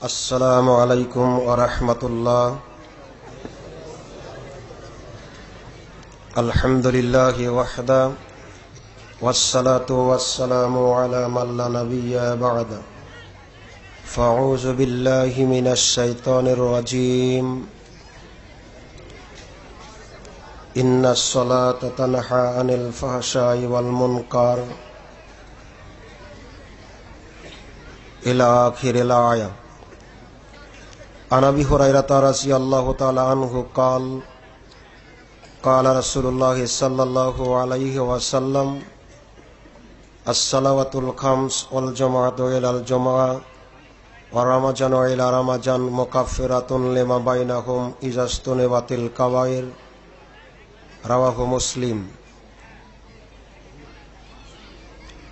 আসসালামু আলাইকুম ওয়া রাহমাতুল্লাহ। আলহামদুলিল্লাহি ওয়াহদা ওয়াসসালাতু ওয়াসসালামু আলা মান লা নাবিয়্যা বা'দা। ফাউযু বিল্লাহি মিনাশ শাইতানির রাজীম। ইন্নাস সালাতা তানহা আনিল ফাহশাই ওয়াল মুনকার ইলা আখিরিল আয়াত। عن ابي هريره رضي الله تعالى عنه قال قال رسول الله صلى الله عليه وسلم الصلوات الخمس والجمعة الى الجمعة ورمضان الى رمضان مكفرة لما بينهم اذا اجتنبت الكبائر رواه مسلم।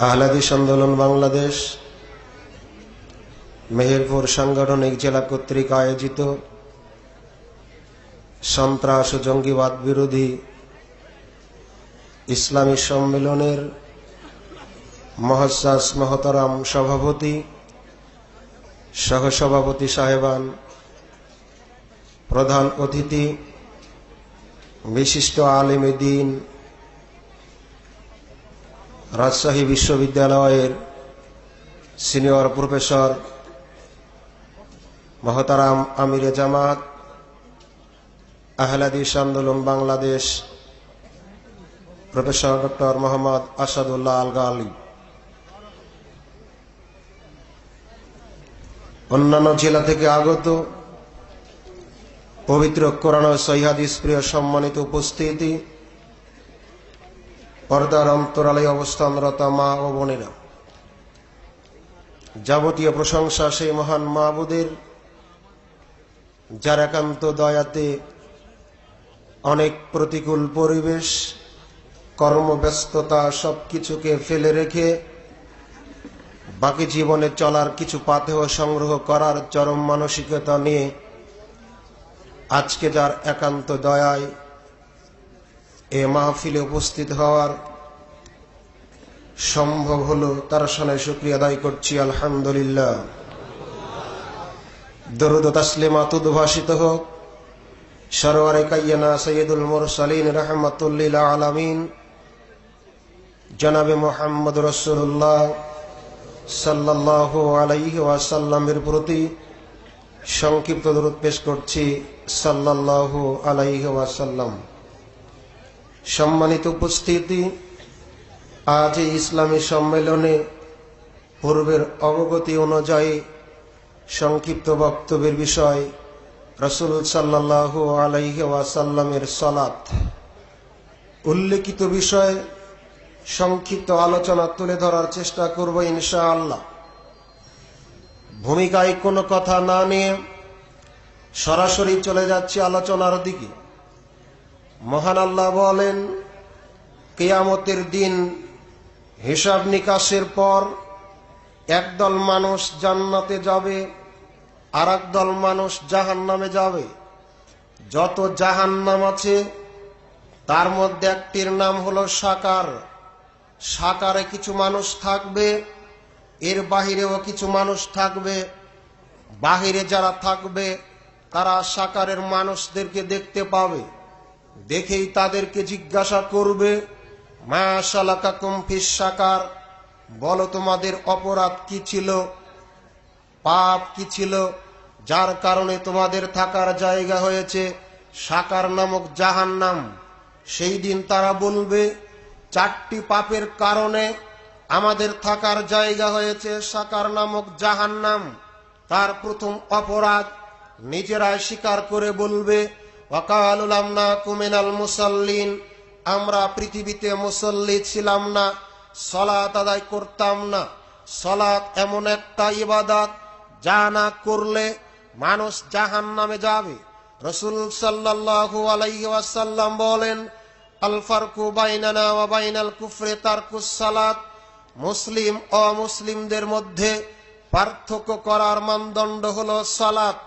আহলে হাদিস আন্দোলন বাংলাদেশ মেহেরপুর সাংগঠনিক জেলা কর্তৃক আয়োজিত সন্ত্রাস ও জঙ্গিবাদ বিরোধী ইসলামী সম্মেলনের মহাজ্জাজ মহতারাম সভাপতি, সহসভাপতি সাহেবান, প্রধান অতিথি, বিশিষ্ট আলেমে দ্বীন, রাজশাহী বিশ্ববিদ্যালয়ের সিনিয়র প্রফেসর মহতারাম আমিরে জামাত আহলে হাদিস আন্দোলন বাংলাদেশ প্রফেসর ডক্টর মোহাম্মদ আসাদুল্লাহ আল গালি, অন্যান্য জেলা থেকে আগত পবিত্র কোরআন ও সহিহ হাদিস প্রিয় সম্মানিত উপস্থিতি, পর্দার অন্তরালে অবস্থানরত মা ও বোনেরা, যাবতীয় প্রশংসা সেই মহান মাবুদের যার একান্ত দয়াতে অনেক প্রতিকূল পরিবেশ, কর্মব্যস্ততা সবকিছুকে ফেলে রেখে বাকি জীবনে চলার কিছু পাথেয় সংগ্রহ করার চরম মানসিকতা নিয়ে আজকে যার একান্ত দয়ায় এ মাহফিলে উপস্থিত হওয়ার সম্ভব হলো, তার সানে শুকরিয়া আদায় করছি আলহামদুলিল্লাহ। দরুদ ও তাসলিমাত উদ্ভাসিত হোক সরওয়ারে কায়্যিনা সাইয়্যিদুল মুরসালিন রাহমাতুল লিল আলামিন জনাবে মুহাম্মদ রাসূলুল্লাহ সাল্লাল্লাহু আলাইহি ওয়াসাল্লামের প্রতি সংক্ষিপ্ত দরুদ পেশ করছি সাল্লাল্লাহু আলাইহি ওয়াসাল্লাম। সম্মানিত উপস্থিতি, আজ এই ইসলামী সম্মেলনে পূর্বের অবগতি অনুযায়ী সংক্ষিপ্ত বক্তব্যের বিষয় রাসূল সাল্লাল্লাহু আলাইহি ওয়াসাল্লামের সালাত। উল্লেখিত বিষয়ে সংক্ষিপ্ত আলোচনা তুলে ধরার চেষ্টা করব ইনশাআল্লাহ। ভূমিকায় কোনো কথা না নিয়ে সরাসরি চলে যাচ্ছি আলোচনার দিকে। মহান আল্লাহ বলেন, কিয়ামতের দিন হিসাব নিকাশের পর একদল মানুষ জান্নাতে যাবে, আর একদল মানুষ জাহান্নামে যাবে। যত জাহান্নাম আছে তার মধ্যে একটির নাম হলো সাকার। সাকারে কিছু মানুষ থাকবে, এর বাহিরেও কিছু মানুষ থাকবে। বাহিরে যারা থাকবে তারা সাকারের মানুষদেরকে দেখতে পাবে, দেখেই তাদেরকে জিজ্ঞাসা করবে, মা সালাকাকুম ফিস সাকার, বলো তোমাদের অপরাধ কি ছিল, পাপ কি ছিল, যার কারণে তোমাদের থাকার জায়গা হয়েছে সাকার নামক জাহান্নাম। সেই দিন তারা বলবে, চারটি পাপের কারণে আমাদের থাকার জায়গা হয়েছে সাকার নামক জাহান্নাম। তার প্রথম অপরাধ নিজেরাই স্বীকার করে বলবে, ওয়াকালু লাম নাকু মিনাল মুসাল্লিন, আমরা পৃথিবীতে মুসল্লি ছিলাম না, সালাত আদায় করতাম না। সালাত এমন একটা ইবাদত যা না করলে মানুষ জাহান্নামে যাবে। রাসূল সাল্লাল্লাহু আলাইহি ওয়াসাল্লাম বলেন, আল ফারকু বাইনানা ওয়া বাইনাল কুফরি তারকুস সালাত, মুসলিম ও অমুসলিমদের মধ্যে পার্থক্য করার মানদণ্ড হলো সালাত।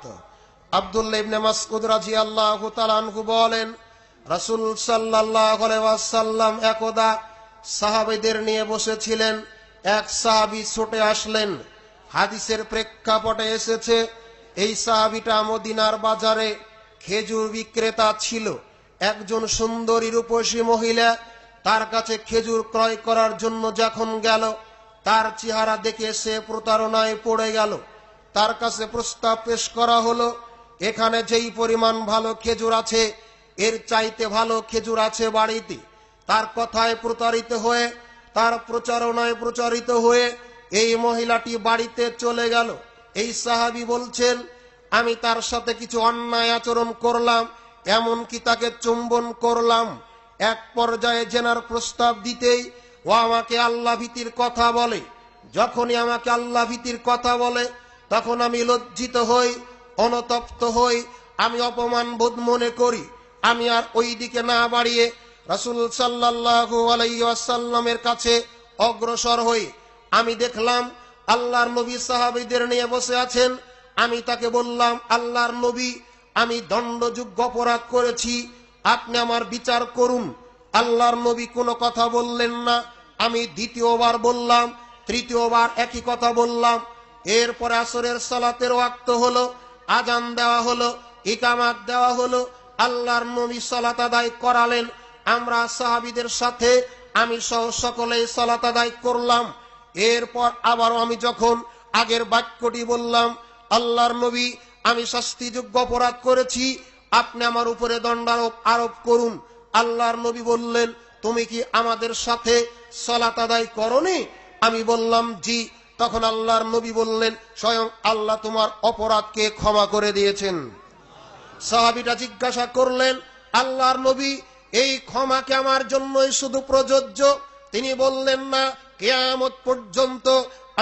আব্দুল্লাহ ইবনে মাসউদ রাদিয়াল্লাহু তাআলা আনহু বলেন, রাসূল সাল্লাল্লাহু আলাইহি ওয়াসাল্লাম একদা সাহাবীদের নিয়ে বসেছিলেন। এক সাহাবী ছুটে আসলেন। হাদিসের প্রেক্ষাপটে এসেছে এই সাহাবীটা মদিনার বাজারে খেজুর বিক্রেতা ছিল। একজন সুন্দরী রূপসী মহিলা তার কাছে খেজুর ক্রয় করার জন্য যখন গেল, তার চেহারা দেখে সে প্রতারণায় পড়ে গেল। তার কাছে প্রস্তাব পেশ করা হলো, এখানে যেই পরিমাণ ভালো খেজুর আছে এর চাইতে ভালো খেজুর আছে বাড়িতে। তার কথায় প্রতারিত হয়ে, তার প্রচারণায় প্রচারিত হয়ে এই মহিলাটি বাড়িতে চলে গেল। এই সাহাবী বলছেন, আমি তার সাথে কিছু অন্যায় আচরণ করলাম, এমনকি তাকে চুম্বন করলাম। এক পর্যায়ে জেনার প্রস্তাব দিতেই ও আমাকে আল্লাহ ভীতির কথা বলে। যখনই আমাকে আল্লাহ ভীতির কথা বলে তখন আমি লজ্জিত হই, অনুতপ্ত হই, আমি অপমান বোধ মনে করি। আমি আর ওই দিকে না বাড়িয়ে রাসূল সাল্লাল্লাহু আলাইহি ওয়াসাল্লামের কাছে অগ্রসর হই। আমি দেখলাম আল্লাহর নবী সাহাবীদের নিয়ে বসে আছেন। আমি তাকে বললাম, আল্লাহর নবী, আমি দণ্ডযোগ্য অপরাধ করেছি, আপনি আমার বিচার করুন। আল্লাহর নবী কোনো কথা বললেন না। আমি দ্বিতীয়বার বললাম, তৃতীয়বার একই কথা বললাম। এরপরে আসরের সালাতের ওয়াক্ত হলো, আজান দেওয়া হলো, ইকামাত দেওয়া হলো, আল্লাহর নবী সালাত আদায় করালেন। আমরা সাহাবীদের সাথে আমি সহ সকলেই সালাত আদায় করলাম। এরপর আবারও আমি যখন আগের বাক্যটি বললাম, আল্লাহর নবী, আমি শাস্তিযোগ্য অপরাধ করেছি, আপনি আমার উপরে দণ্ডারোপ আরোপ করুন। আল্লাহর নবী বললেন, তুমি কি আমাদের সাথে সালাত আদায় করনি? আমি বললাম, জি। তখন আল্লাহর নবী বললেন, স্বয়ং আল্লাহ তোমার অপরাধকে ক্ষমা করে দিয়েছেন। সাহাবীটা জিজ্ঞাসা করলেন, আল্লাহর নবী, এই ক্ষমা কি আমার জন্যই শুধু প্রযোজ্য? তিনি বললেন, না, কিয়ামত পর্যন্ত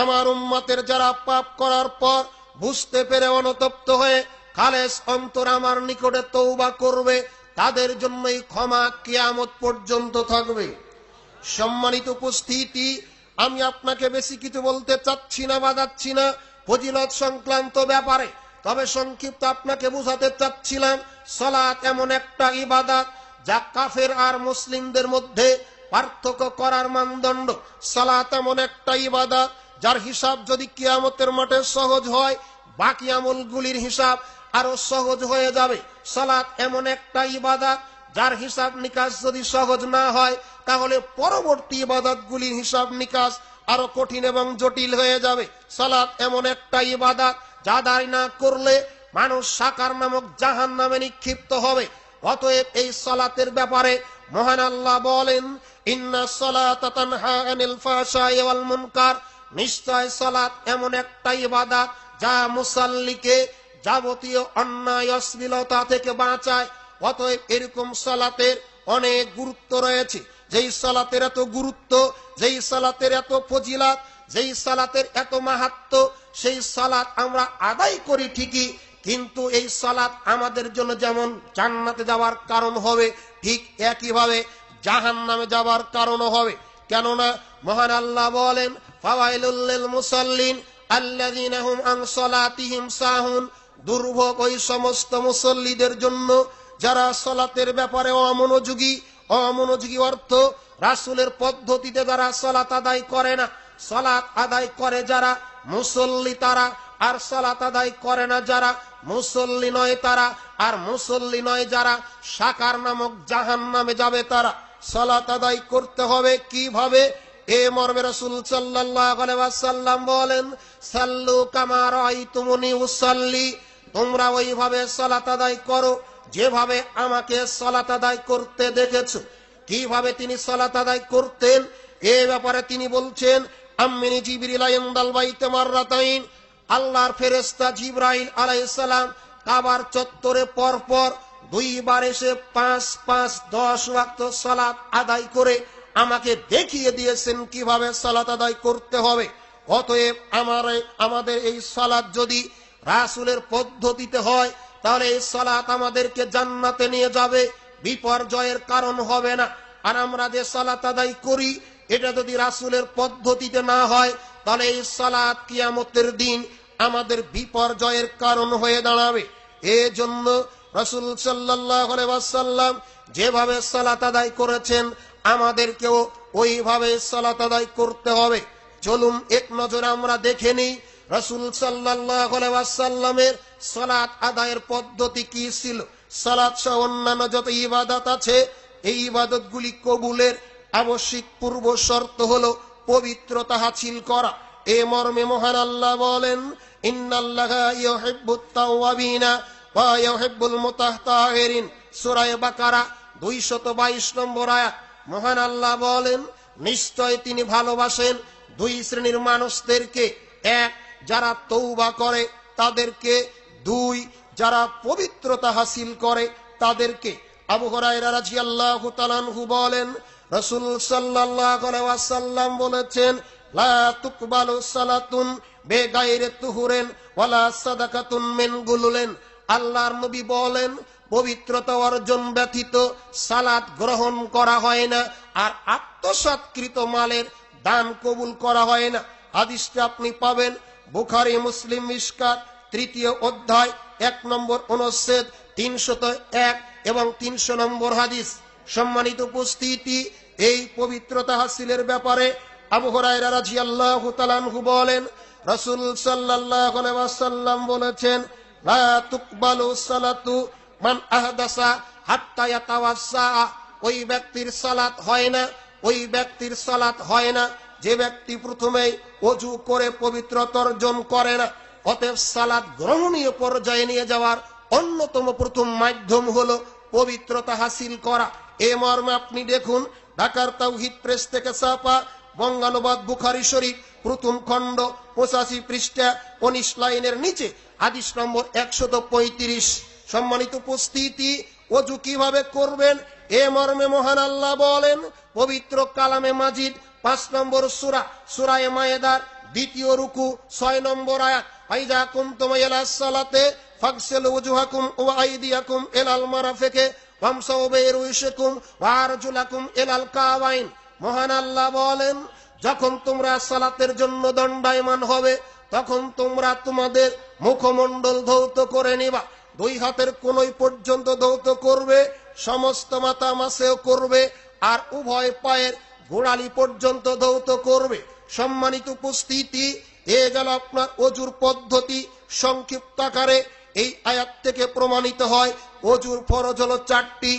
আমার উম্মতের যারা পাপ করার পর বুঝতে পেরে অনুতপ্ত হয়ে খালেস অন্তর আমার নিকটে তওবা করবে, তাদের জন্যই ক্ষমা কিয়ামত পর্যন্ত থাকবে। সম্মানিত উপস্থিতি, আমি আপনাকে বেশি কিছু বলতে চাচ্ছি না বা যাচ্ছি না ফজিলত সংক্রান্ত ব্যাপারে, তবে সংক্ষিপ্ত আপনাকে বুঝাতে চাচ্ছিলাম, সালাত এমন একটা ইবাদত যা কাফের আর মুসলিমদের মধ্যে পার্থক্য করার মানদণ্ড। সালাত এমন একটা ইবাদত যার হিসাব যদি কিয়ামতের মাঠে সহজ হয়, বাকি আমলগুলির হিসাব আরো সহজ হয়ে যাবে। সালাত এমন একটা ইবাদত যার হিসাব নিকাশ যদি সহজ না হয়, তাহলে পরবর্তী ইবাদতগুলির হিসাব নিকাশ আরো কঠিন এবং জটিল হয়ে যাবে। সালাত এমন একটা ইবাদত যা আদায় না করলে মানুষ সাকার নামক জাহান্নামে নিক্ষিপ্ত হবে। অতএব এই সালাতের ব্যাপারে মহান আল্লাহ বলেন, ইন্নাস সালাতা তানহা আনিল ফাহশাই ওয়াল মুনকার, নিশ্চয় সালাত এমন একটা ইবাদত যা মুসাল্লিকে যাবতীয় অন্যায় অশ্লীলতা থেকে বাঁচায়। অতএব এরকম সালাতের অনেক গুরুত্ব রয়েছে। যেই সালাতের এত গুরুত্ব, যেই সালাতের এত ফজিলত, যেই সালাতের এত মাহাত্ম্য, সেই সালাত আমরা আদায় করি ঠিকই, কিন্তু এই সালাত আমাদের জন্য যেমন জান্নাতে যাওয়ার কারণ হবে, ঠিক একইভাবে জাহান্নামে যাওয়ার কারণও হবে। কেননা মহান আল্লাহ বলেন, ফাওয়াইলুল লিল মুসাল্লিন আল্লাযীনা হুম আন সালাতিহিম সাহুন, দুর্ভোগ ওই সমস্ত মুসল্লিদের জন্য যারা সালাতের ব্যাপারে অমনোযোগী। অমনোযোগী অর্থ রাসূলের পদ্ধতিতে যারা সালাত আদায় করে না। সালাত আদায় করে যারা মুসল্লি তারা, আর সালাত আদায় করে না যারা মুসল্লি নয় তারা, আর মুসল্লি নয় যারা সাকার নামক জাহান্নামে যাবে তারা। সালাত আদায় করতে হবে কিভাবে? এ মর্মে রাসূল সাল্লাল্লাহু আলাইহি ওয়াসাল্লাম বলেন, সাল্লু কামা রাআইতুমুনি উসাল্লি, তোমরা ওইভাবে সালাত আদায় করো যেভাবে আমাকে সালাত আদায় করতে দেখেছো। কিভাবে তিনি সালাত আদায় করতেন এ ব্যাপারে তিনি বলছেন, আম্মিনি জিবরিল ইনদাল বাইতে মাররাতাইন, আল্লাহর ফেরেশতা জিবরাইল আলাইহিস সালাম কাবার চত্বরে পরপর দুইবার এসে 5-5-10 ওয়াক্ত সালাত আদায় করে আমাকে দেখিয়ে দিয়েছেন কিভাবে সালাত আদায় করতে হবে। অতএব আমাদের এই সালাত যদি রাসূলের পদ্ধতিতে হয়, তাহলে এই সালাত আমাদেরকে জান্নাতে নিয়ে যাবে, বিপর্যয়ের কারণ হবে না। আর আমরা যে সালাত আদায় করি, এটা যদি রাসূলের পদ্ধতিতে না হয়, তাহলে এই সালাত কিয়ামতের দিন আমাদের বিপর্যয়ের কারণ হয়ে দাঁড়াবে। এজন্য রাসূল সাল্লাল্লাহু আলাইহি ওয়াসাল্লাম যেভাবে সালাত আদায় করেছেন, আমাদেরকেও ওইভাবে সালাত আদায় করতে হবে। চলুন এক নজরে আমরা দেখে নিই রাসূল সাল্লাল্লাহু আলাইহি ওয়াসাল্লামের সালাত আদায়ের পদ্ধতি কি ছিল। সালাত সহ অন্যান্য যত ইবাদত আছে এই ইবাদতগুলি কবুলের আবশ্যিক পূর্ব শর্ত হলো পবিত্রতা হাসিল করা। এ মর্মে মহান আল্লাহ বলেন, ইন্নাল্লাহা ইউহিব্বুত তাওয়াবিনা ওয়া ইউহিব্বুল মুতাহহারিন। সূরা বাকারা 222 নম্বর আয়াত। মহান আল্লাহ বলেন, নিশ্চয় তিনি ভালোবাসেন দুই শ্রেণীর মানুষদেরকে, এক যারা তওবা করে তাদেরকে, দুই যারা পবিত্রতা হাসিল করে তাদেরকে। আবু হুরায়রা রাদিয়াল্লাহু তাআলা আনহু বলেন, রাসূল সাল্লাল্লাহু আলাইহি ওয়াসাল্লাম বলেছেন, লা তুকবালু সালাতুন বেগাইরে তুহুরিন ওয়ালা সাদাকাতুন মিন গুলুলিন। আল্লাহর নবী বলেন, পবিত্রতা অর্জন ব্যতীত সালাত গ্রহণ করা হয় না, আর আত্মসাৎকৃত মালের দান কবুল করা হয় না। হাদিসটা আপনি পাবেন বুখারী মুসলিম মিশকাত 3য় অধ্যায় 1 নম্বর অনুচ্ছেদ 301 এবং 300 নম্বর হাদিস। সম্মানিত উপস্থিতি, এই পবিত্রতা হাসিলের ব্যাপারে আবু হুরায়রা রাদিয়াল্লাহু তাআলা আনহু বলেন, রাসূল সাল্লাল্লাহু আলাইহি ওয়াসাল্লাম বলেছেন, লা তুকবালু সালাতু মান আহদাসা হাত্তা ইয়াতাওয়াসসা। ওই ব্যক্তির সালাত হয় না, ওই ব্যক্তির সালাত হয় না যে ব্যক্তি প্রথমেই ওযু করে পবিত্রতা অর্জন করে না। অতএব সালাত গ্রহণীয় পর্যায়ে নিয়ে যাওয়ার অন্যতম প্রথম মাধ্যম হলো পবিত্রতা হাসিল করা। এ মর্মে আপনি দেখুন ঢাকার তাওহীদ প্রেস থেকে ছাপা বঙ্গানুবাদ বুখারী শরীফ প্রথম খণ্ড 85 পৃষ্ঠা 19 লাইনের নিচে হাদিস নম্বর 135। সম্মানিত উপস্থিতি, ওযু কিভাবে করবেন এ মর্মে মহান আল্লাহ বলেন পবিত্র কালামে মাজিদ 5 নম্বর সূরা সূরা মায়েদার 2য় রুকু 6 নম্বর আয়াত, আইযা কুনতুম ইলাস সালাতে ফাগসিলু ওয়াজহাকুম ওয়া আইদিয়াকুম ইলাল মারাফিকি ওয়ামসাউ বিরুশিকুম ওয়া আরজুলাকুম ইলাল কাবাইন। মহান আল্লাহ বলেন, যখন তোমরা সালাতের জন্য দণ্ডায়মান হবে তখন তোমরা তোমাদের মুখমণ্ডল ধৌত করে নিবা, দুই হাতের কোনই পর্যন্ত ধৌত করবে, সমস্ত মাথা মাসেও করবে, আর উভয় পায়ের গোড়ালি পর্যন্ত ধৌত করবে। সম্মানিত উপস্থিতি, এ গেল আপনার ওযুর পদ্ধতি সংক্ষিপ্ত আকারে। এই আয়াত থেকে প্রমাণিত হয় ওযুর ফরজ হলো 4টি।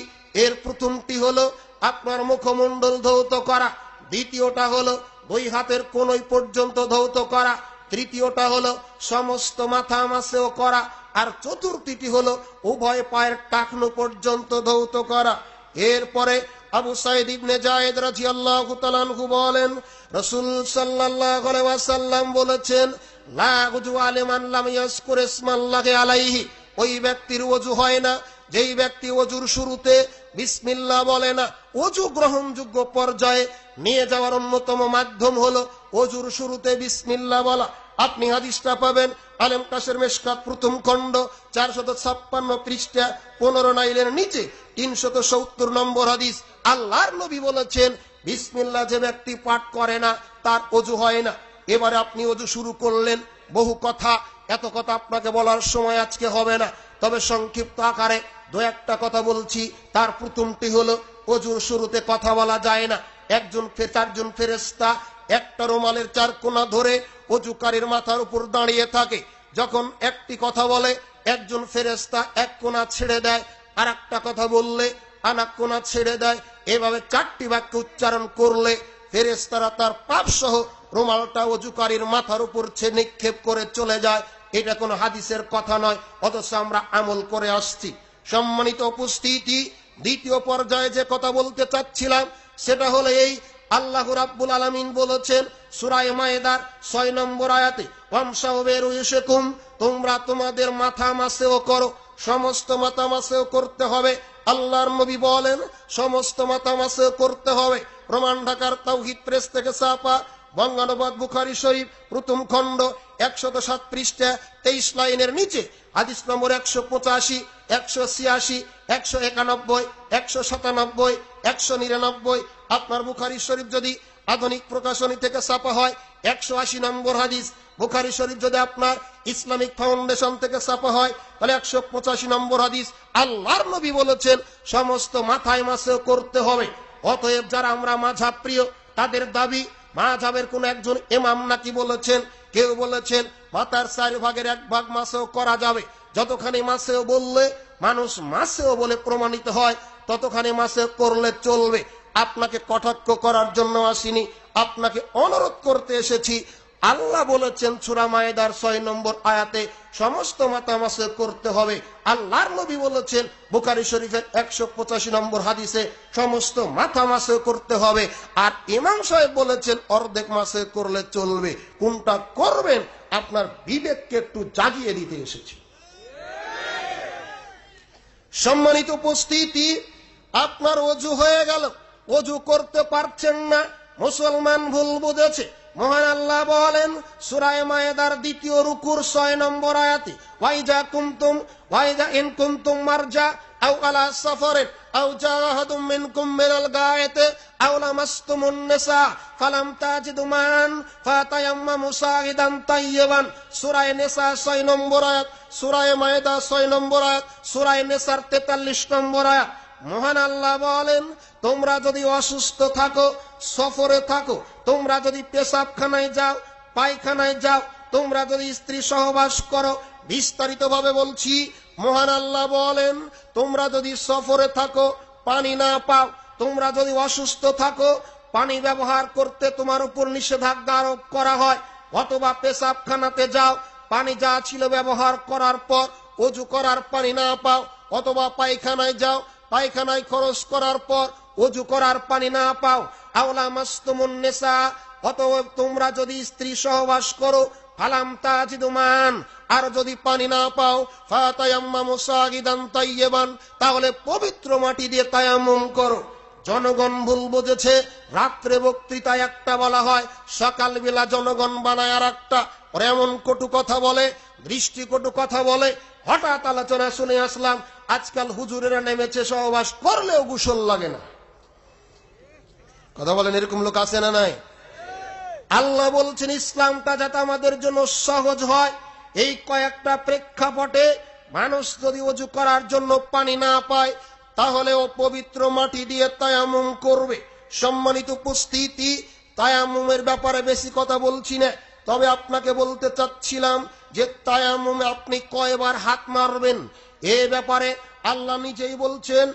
এর প্রথমটি হলো আপনার মুখমণ্ডল ধৌত করা, দ্বিতীয়টা হলো দুই হাতের কোনই পর্যন্ত ধৌত করা, তৃতীয়টা হলো সমস্ত মাথা মাসেও করা, আর চতুর্থটি হলো উভয় পায়ের টাকনু পর্যন্ত ধৌত করা। এরপরে আবু সাঈদ ইবনে যায়েদ রাদিয়াল্লাহু তাআলা আনহু বলেন, রাসূল সাল্লাল্লাহু আলাইহি ওয়াসাল্লাম বলেছেন, লা উযু আলিমান লাম ইয়াজকুর ইসমাল্লাহি আলাইহি। ওই ব্যক্তির ওযু হয় না যেই ব্যক্তি ওযুর শুরুতে বিসমিল্লাহ বলে না। ওযু গ্রহণযোগ্য পর্যায়ে নিয়ে যাওয়ার অন্যতম মাধ্যম হলো ওযুর শুরুতে বিসমিল্লাহ বলা। আপনি হাদিসটা পাবেন আলেম কাশের মেশকাত প্রথম খণ্ড 456 পৃষ্ঠা 15 লাইনের নিচে 370 নম্বর হাদিস। আল্লাহর নবী বলেছেন, বিসমিল্লাহ যে ব্যক্তি পাঠ করে না তার ওযু হয় না। এবারে আপনি ওযু শুরু করলেন, বহু কথা, এত কথা আপনাকে বলার সময় আজকে হবে না, তবে সংক্ষিপ্ত আকারে দু একটা কথা বলছি। তার প্রথমটি হলো ওযুর শুরুতে কথা বলা যায় না। চারজন ফেরেশতা একটা রুমালের 4 কোণা ধরে ওযুকারীর মাথার উপর দাঁড়িয়ে থাকে। যখন একটি কথা বলে একজন ফেরেশতা এক কোণা ছেড়ে দেয়, আর একটা কথা বললে আরেক কোণা ছেড়ে দেয়। এভাবে 4টি বাক্য উচ্চারণ করলে ফেরেশতারা তার পাপ সহ রুমালটা ওযুকারীর মাথার উপর নিক্ষেপ করে চলে যায়। এটা কোনো হাদিসের কথা নয়, অথচ আমরা আমল করে আসছি। সম্মানিত উপস্থিতি, দ্বিতীয় পর্যায়ে যে কথা বলতে চাচ্ছিলাম সেটা হলো এই, আল্লাহ রাব্বুল আলামিন বলেছেন সূরা মায়েদার 6 নম্বর আয়াতে, ওয়ামসাউ বিরুশিকুম, তোমরা তোমাদের মাথা মাসেও করো, সমস্ত মাথা মাসেও করতে হবে। আল্লাহর নবী বলেন সমস্ত মাথা মাসেও করতে হবে। প্রমাণ ঢাকার তাওহীদ প্রেস থেকে ছাপা বঙ্গানুবাদ বুখারী শরীফ প্রথম খণ্ড 107 পৃষ্ঠা 23 লাইনের নিচে হাদিস নম্বর 185, 186, 191, 197, 199। আপনার বুখারী শরীফ যদি আধুনিক প্রকাশনী থেকে ছাপা হয় 180 নম্বর হাদিস। বুখারী শরীফ যদি আপনার ইসলামিক ফাউন্ডেশন থেকে ছাপা হয় তাহলে 185 নম্বর হাদিস। আল্লাহর নবী বলেছেন সমস্ত মাথায় মাসেও করতে হবে। অতএব যারা আমরা মাযহাব প্রিয় তাদের দাবি, মাযহাবের কোন একজন ইমাম নাকি বলেছেন, কেউ বলেছেন মাথার 4 ভাগের 1 ভাগ মাসেও করা যাবে। যতখানি মাসেও বললে মানুষ মাসেও বলে প্রমাণিত হয়, ততখানি মাসে করলে চলবে। আপনাকে কটাক্ষ করার জন্য আসিনি, আপনাকে অনুরোধ করতে এসেছি। আল্লাহ বলেছেন সূরা মায়েদার 6 নম্বর আয়াতে সমস্ত মাথা মাসে করতে হবে। আল্লাহর নবী বলেছেন বুখারী শরীফের 185 নম্বর হাদিসে সমস্ত মাথা মাসে করতে হবে। আর ইমাম সাহেব বলেছেন অর্ধেক মাসে করলে চলবে। কোনটা করবেন আপনার বিবেককে একটু জাগিয়ে দিতে এসেছি। সম্মানিত উপস্থিতি, আপনার ওযু হয়ে গেল, ওযু করতে পারছেন না, মুসলমান ভুল বুঝেছে। মহান আল্লাহ বলেন সূরা মায়েদার 2 রুকুর 6 নম্বর আয়াতে, ওয়াইজা ইন কুনতুম মারজা আও আলা সাফারিন আও জাহাদুম মিনকুম মিনাল গায়েতে আও লামাসতুমুন নিসা ফালাম তাজিদু মান ফাতায়াম্মামু সাঈদান তাইয়িবান। সূরা নিসা 6 নম্বর আয়াত, সূরা মায়েদা 6 নম্বর আয়াত, সূরা নিসার 43 নম্বর আয়াত। মহান আল্লাহ বলেন তোমরা যদি অসুস্থ থাকো, সফরে থাকো, তোমরা যদি পেশাবখানায় যাও, পায়খানায় যাও, তোমরা যদি স্ত্রী সহবাস করো, বিস্তারিত ভাবে বলছি। মহান আল্লাহ বলেন তোমরা যদি সফরে থাকো, পানি না পাও, তোমরা যদি অসুস্থ থাকো, পানি ব্যবহার করতে তোমার উপর নিষেধাজ্ঞা আরোপ করা হয়, অথবা পেশাবখানাতে যাও, পানি যা ছিল ব্যবহার করার পর ওযু করার পানি না পাও, অথবা পায়খানায় যাও, পায়খানায় খরচ করার পর ওযু করার পানি না পাও, আওলা মাসতুমুন নিসা, অথবা তোমরা যদি স্ত্রী সহবাস করো, ফালাম তাজিদু মান, আর যদি পানি না পাও, ফাতায়াম্মামু সাঈদান তাইয়িবান, তাহলে পবিত্র মাটি দিয়ে তায়াম্মুম করো। জনগণ ভুল বুঝেছে, রাত্রে বক্তৃতায় একটা বলা হয়, সকালবেলা জনগণ বানায় আর একটা, এমন কটু কথা বলে, দৃষ্টিকটু কথা বলে। হঠাৎ আলোচনা শুনে আসলাম আজকাল হুজুরেরা নেমেছে সহবাস করলেও গোসল লাগে না। কথা বলেন, এরকম লোক আছে না নাই? আল্লাহ বলছেন ইসলামটা যাতে আমাদের জন্য সহজ হয়, এই কয়েকটা প্রেক্ষাপটে মানুষ যদি ওযু করার জন্য পানি না পায়, তাহলে ও পবিত্র মাটি দিয়ে তায়াম্মুম করবে। সম্মানিত উপস্থিতি, তায়াম্মুমের ব্যাপারে বেশি কথা বলছি না, তবে আপনাকে বলতে চাচ্ছিলাম যে তায়াম্মুমে আপনি কয়বার হাত মারবেন এ ব্যাপারে আল্লাহ নিজেই বলছেন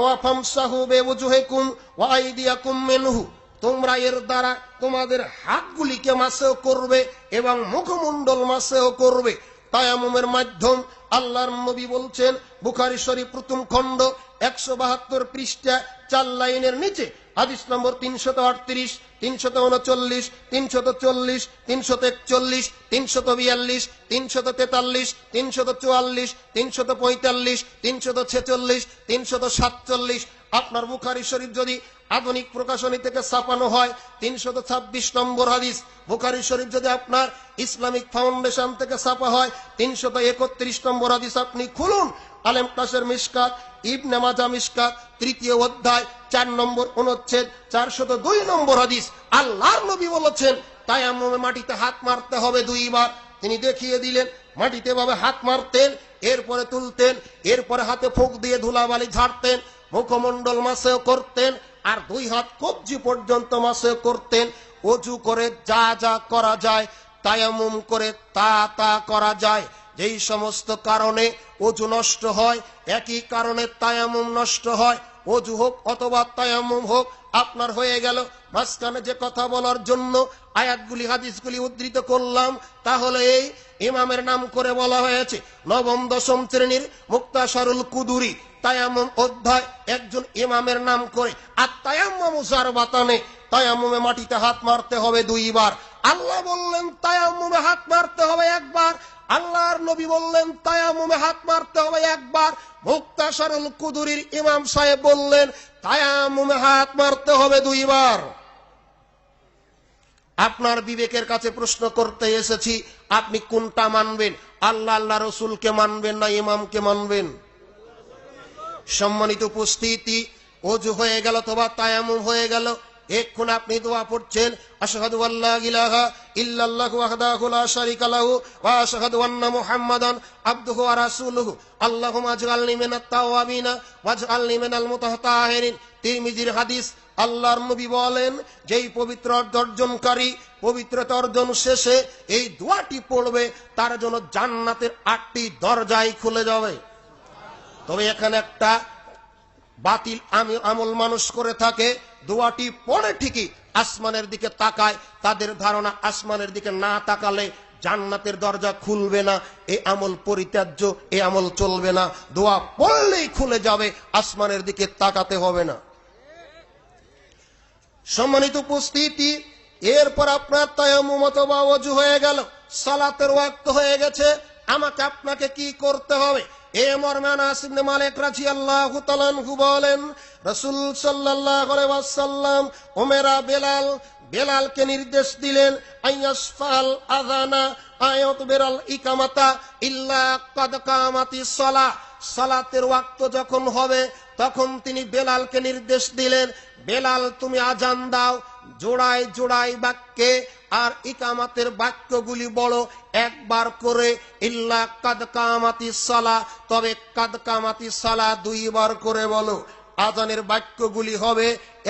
ওয়াফামসাহু বিওজুহিকুম ওয়া আইদিয়াকুম মিনহু, তোমরা এর দ্বারা তোমাদের হাতগুলিকে মাসেও করবে এবং মুখমণ্ডল মাসেও করবে। তায়াম্মুমের মাধ্যম আল্লাহর নবী বলছেন বুখারী শরীফ প্রথম খণ্ড 172 পৃষ্ঠা 4 লাইনের নিচে হাদিস নম্বর 338, 339, 340, 341, 342, 343, 344, 345, 346, 347। আপনার বুখারী শরীফ যদি আধুনিক প্রকাশনী থেকে ছাপানো হয় 326 নম্বর হাদিস। বুখারী শরীফ যদি আপনার ইসলামিক ফাউন্ডেশন থেকে ছাপা হয় 331 নম্বর হাদিস। আপনি খুলুন আলেম ক্লাসের মিশকাত, ইবনে মাজাহ মিশকাত 3য় অধ্যায় 4 নম্বর অনুচ্ছেদ 402 নম্বর হাদিস। আল্লাহর নবী বলেছেন তায়াম্মুমে মাটিতে হাত মারতে হবে 2 বার। তিনি দেখিয়ে দিলেন, মাটিতে ভাবে হাত মারতেন, এরপরে তুলতেন, এরপরে হাতে ফুঁক দিয়ে ধুলাবালি ঝাড়তেন, মুখমণ্ডল মাসেও করতেন, আর 2 হাত কবজি পর্যন্ত মাসেও করতেন। ওযু করে যা যা করা যায়, তায়াম্মুম করে তা করা যায়। যেই সমস্ত কারণে ওযু নষ্ট হয়, একই কারণে তায়াম্মুম নষ্ট হয়। ওযু হোক অথবা তায়াম্মুম হোক, আপনার হয়ে গেল। মাঝখানে যে কথা বলার জন্য আয়াতগুলি হাদিসগুলি উদ্ধৃত করলাম, তাহলে এই ইমামের নাম করে বলা হয়েছে 9ম 10ম শ্রেণীর মুক্তাসারুল কুদুরি তায়াম্মুম অধ্যায় একজন ইমামের নাম করে। আর তায়াম্মুম জারবাতানে, তায়াম্মুমে মাটিতে হাত মারতে হবে 2 বার। আল্লাহ বললেন তায়াম্মুমে হাত মারতে হবে 1 বার, আল্লাহর নবী বললেন তায়াম্মুমে হাত মারতে হবে 1 বার। মুক্তাসারুল কুদুরির ইমাম সাহেব বললেন তায়াম্মুমে হাত মারতে হবে 2 বার। আপনার বিবেকের কাছে প্রশ্ন করতে এসেছি, আপনি কোনটা মানবেন? আল্লাহ আল্লাহ রসুলকে মানবেন না ইমামকে মানবেন? সম্মানিত উপস্থিতি, ওযু হয়ে গেল অথবা তায়াম্মুম হয়ে গেল, এক্ষুনি আপনি দোয়া পড়ছেন, আশহাদু আল্লা ইলাহা ইল্লাল্লাহু ওয়াহদাহু লা শারীকা লাহু ওয়া আশহাদু আন্না মুহাম্মাদান আবদুহু ওয়া রাসূলুহু আল্লাহুম্মা আজআলনি মিনাত তাওয়াবিনা ওয়াজআলনি মিনাল মুতাহহারিন। তিরমিজির হাদিস। আল্লাহর নবী বলেন, যেই পবিত্র অর্জনকারী পবিত্রতা অর্জন শেষে এই দোয়াটি পড়বে তার জন্য জান্নাতের 8টি দরজাই খুলে যাবে। তবে এখানে একটা বাতিল আমল মানুষ করে থাকে, দোয়াটি পড়ে ঠিকই আসমানের দিকে তাকায়, তাদের ধারণা আসমানের দিকে না তাকালে জান্নাতের দরজা খুলবে না, এই আমল পরিত্যাজ্য, এই আমল চলবে না। দোয়া পড়লেই খুলে যাবে, আসমানের দিকে তাকাতে হবে না। সম্মানিত উপস্থিতি, এরপর আপনার তায়াম্মুম অথবা ওযু হয়ে গেল, সালাতের ওয়াক্ত হয়ে গেছে, আমাকে আপনাকে কি করতে হবে? এ মর্মে আনাস ইবনে মালিক রাদিয়াল্লাহু তাআলা আনহু বলেন, রাসূল সাল্লাল্লাহু আলাইহি ওয়াসাল্লাম উমেরা বেলালকে নির্দেশ দিলেন, আইয়াসফাল আযানা আয়াতবিরাল ইকামাতা ইল্লা কাদ কামাতিস সালাহ। সালাতের ওয়াক্ত যখন হবে তখন তিনি বেলালকে নির্দেশ দিলেন, বেলাল তুমি আজান দাও জোড়ায় জোড়ায় বাক্যে, আর ইকামাতের বাক্যগুলি বলো একবার করে, ইল্লা কাদ কামাতিস সালাহ, তবে কাদ কামাতিস সালাহ 2 বার করে বলো। আজানের বাক্যগুলি হবে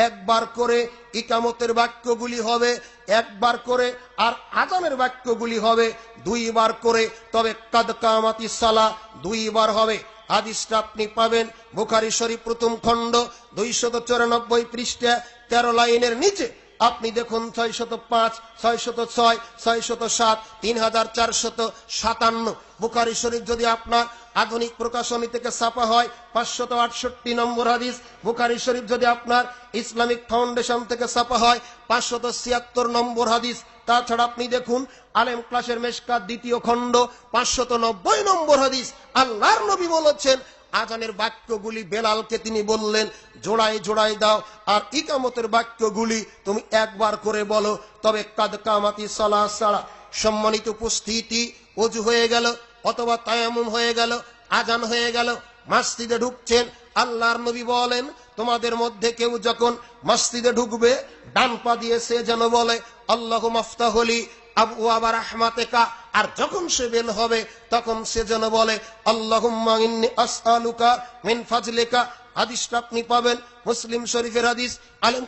একবার করে, ইকামতের বাক্যগুলি হবে একবার করে, আর আজানের বাক্যগুলি হবে 2 বার করে, তবে কাদ কামাতিস সালাহ 2 বার হবে। হাদিসটা আপনি পাবেন বুখারী শরীফ প্রথম খণ্ড 294 পৃষ্ঠা 13 লাইনের নিচে। আপনি দেখুন 605, 606, 607, 3457। বুখারী শরীফ যদি আপনার আধুনিক প্রকাশনী থেকে ছাপা হয় 568 নম্বর হাদিস। বুখারী শরীফ যদি আপনার ইসলামিক ফাউন্ডেশন থেকে ছাপা হয় 576 নম্বর হাদিস। তাছাড়া আপনি দেখুন আলেম ক্লাসের মেশকাত 2য় খণ্ড 590 নম্বর হাদিস। আল্লাহর নবী বলেছেন, আজানের বাক্যগুলি বেলালকে তিনি বললেন জোড়ায় জোড়ায় দাও, আর ইকামতের বাক্যগুলি তুমি একবার করে বলো, তবে কাদ কামাতি সালাহ ছাড়া। সম্মানিত উপস্থিতি, ওযু হয়ে গেল অথবা তায়াম্মুম হয়ে গেল, আজান হয়ে গেল, মসজিদে ঢুকছেন। আল্লাহর নবী বলেন, তোমাদের মধ্যে কেউ যখন মসজিদে ঢুকবে ডান পা দিয়ে সে যেন বলে আল্লাহুম্মা আফতাহলি আবওয়াবা রাহমাতিকা, আর যখন সে বের হবে তখন সে যেন বলে আল্লাহুম্মা ইন্নী আসআলুকা মিন ফাজলিকা। হাদিসটা আপনি পাবেন মুসলিম শরীফের হাদিস, আলেম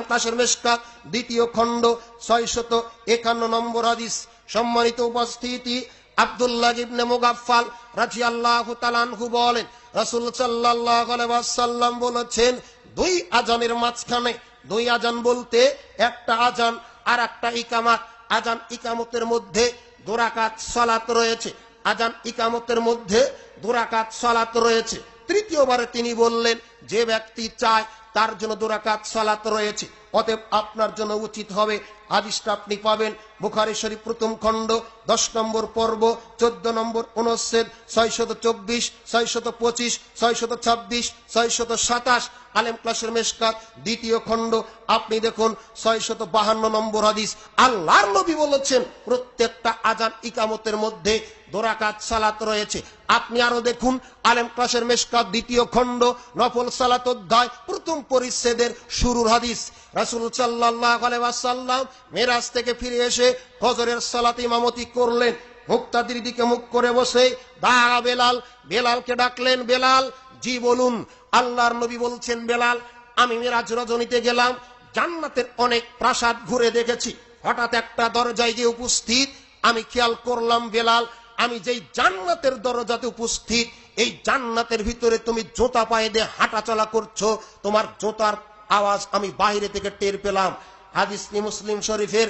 ক্লাসের মেশকাত 2য় খণ্ড 651 নম্বর হাদিস। সম্মানিত উপস্থিতি, আব্দুল্লাহ ইবনে মুগাফফাল রাদিয়াল্লাহু তাআলা আনহু বলেন, রাসূল সাল্লাল্লাহু আলাইহি ওয়াসাল্লাম বলেছেন, 2 আজানের মাঝখানে, 2 আজান বলতে একটা আজান আর একটা ইকামাত, আজান ইকামতের মধ্যে 2 রাকাত সালাত রয়েছে, আজান ইকামতের মধ্যে 2 রাকাত সালাত রয়েছে। তৃতীয়বারে তিনি বললেন, যে ব্যক্তি চায় তার জন্য 2 রাকাত সালাত রয়েছে, অতএব আপনার জন্য উচিত হবে। হাদিসটা আপনি পাবেন বুখারী শরীফ প্রথম খণ্ড 10 নম্বর পর্ব 14 নম্বর অনুচ্ছেদ 624, 625, 626, 627। আলেম ক্লাসের মেশকাত 2য় খণ্ড আপনি দেখুন 652 নম্বর হাদিস। আল্লাহর নবী বলেছেন, প্রত্যেকটা আজান ইকামতের মধ্যে 2 রাকাত সালাত রয়েছে। আপনি আরো দেখুন আলেম ক্লাসের মেশকাত 2য় খণ্ড নফল সালাত অধ্যায় প্রথম পরিচ্ছেদের শুরুর হাদিস। রাসূল সাল্লাল্লাহু আলাইহি ওয়াসাল্লাম মিরাজ থেকে ফিরে এসে ফজরের সালাত ইমামতি করলেন। মুক্তাদির দিকে মুখ করে বসে দাঁড়া বেলালকে ডাকলেন, বেলাল জি বলুন। আল্লাহর নবী বলছেন, বেলাল আমি মিরাজ রজনীতে গেলাম, জান্নাতের অনেক প্রাসাদ ঘুরে দেখেছি, হঠাৎ একটা দরজায় গিয়ে উপস্থিত, আমি খেয়াল করলাম বেলাল আমি যেই জান্নাতের দরজাতে উপস্থিত, এই জান্নাতের ভিতরে তুমি জুতা পায়ে দিয়ে হাঁটাচলা করছো, তোমার জুতার আওয়াজ আমি বাইরে থেকে টের পেলাম। হাদিস মুসলিম শরীফের।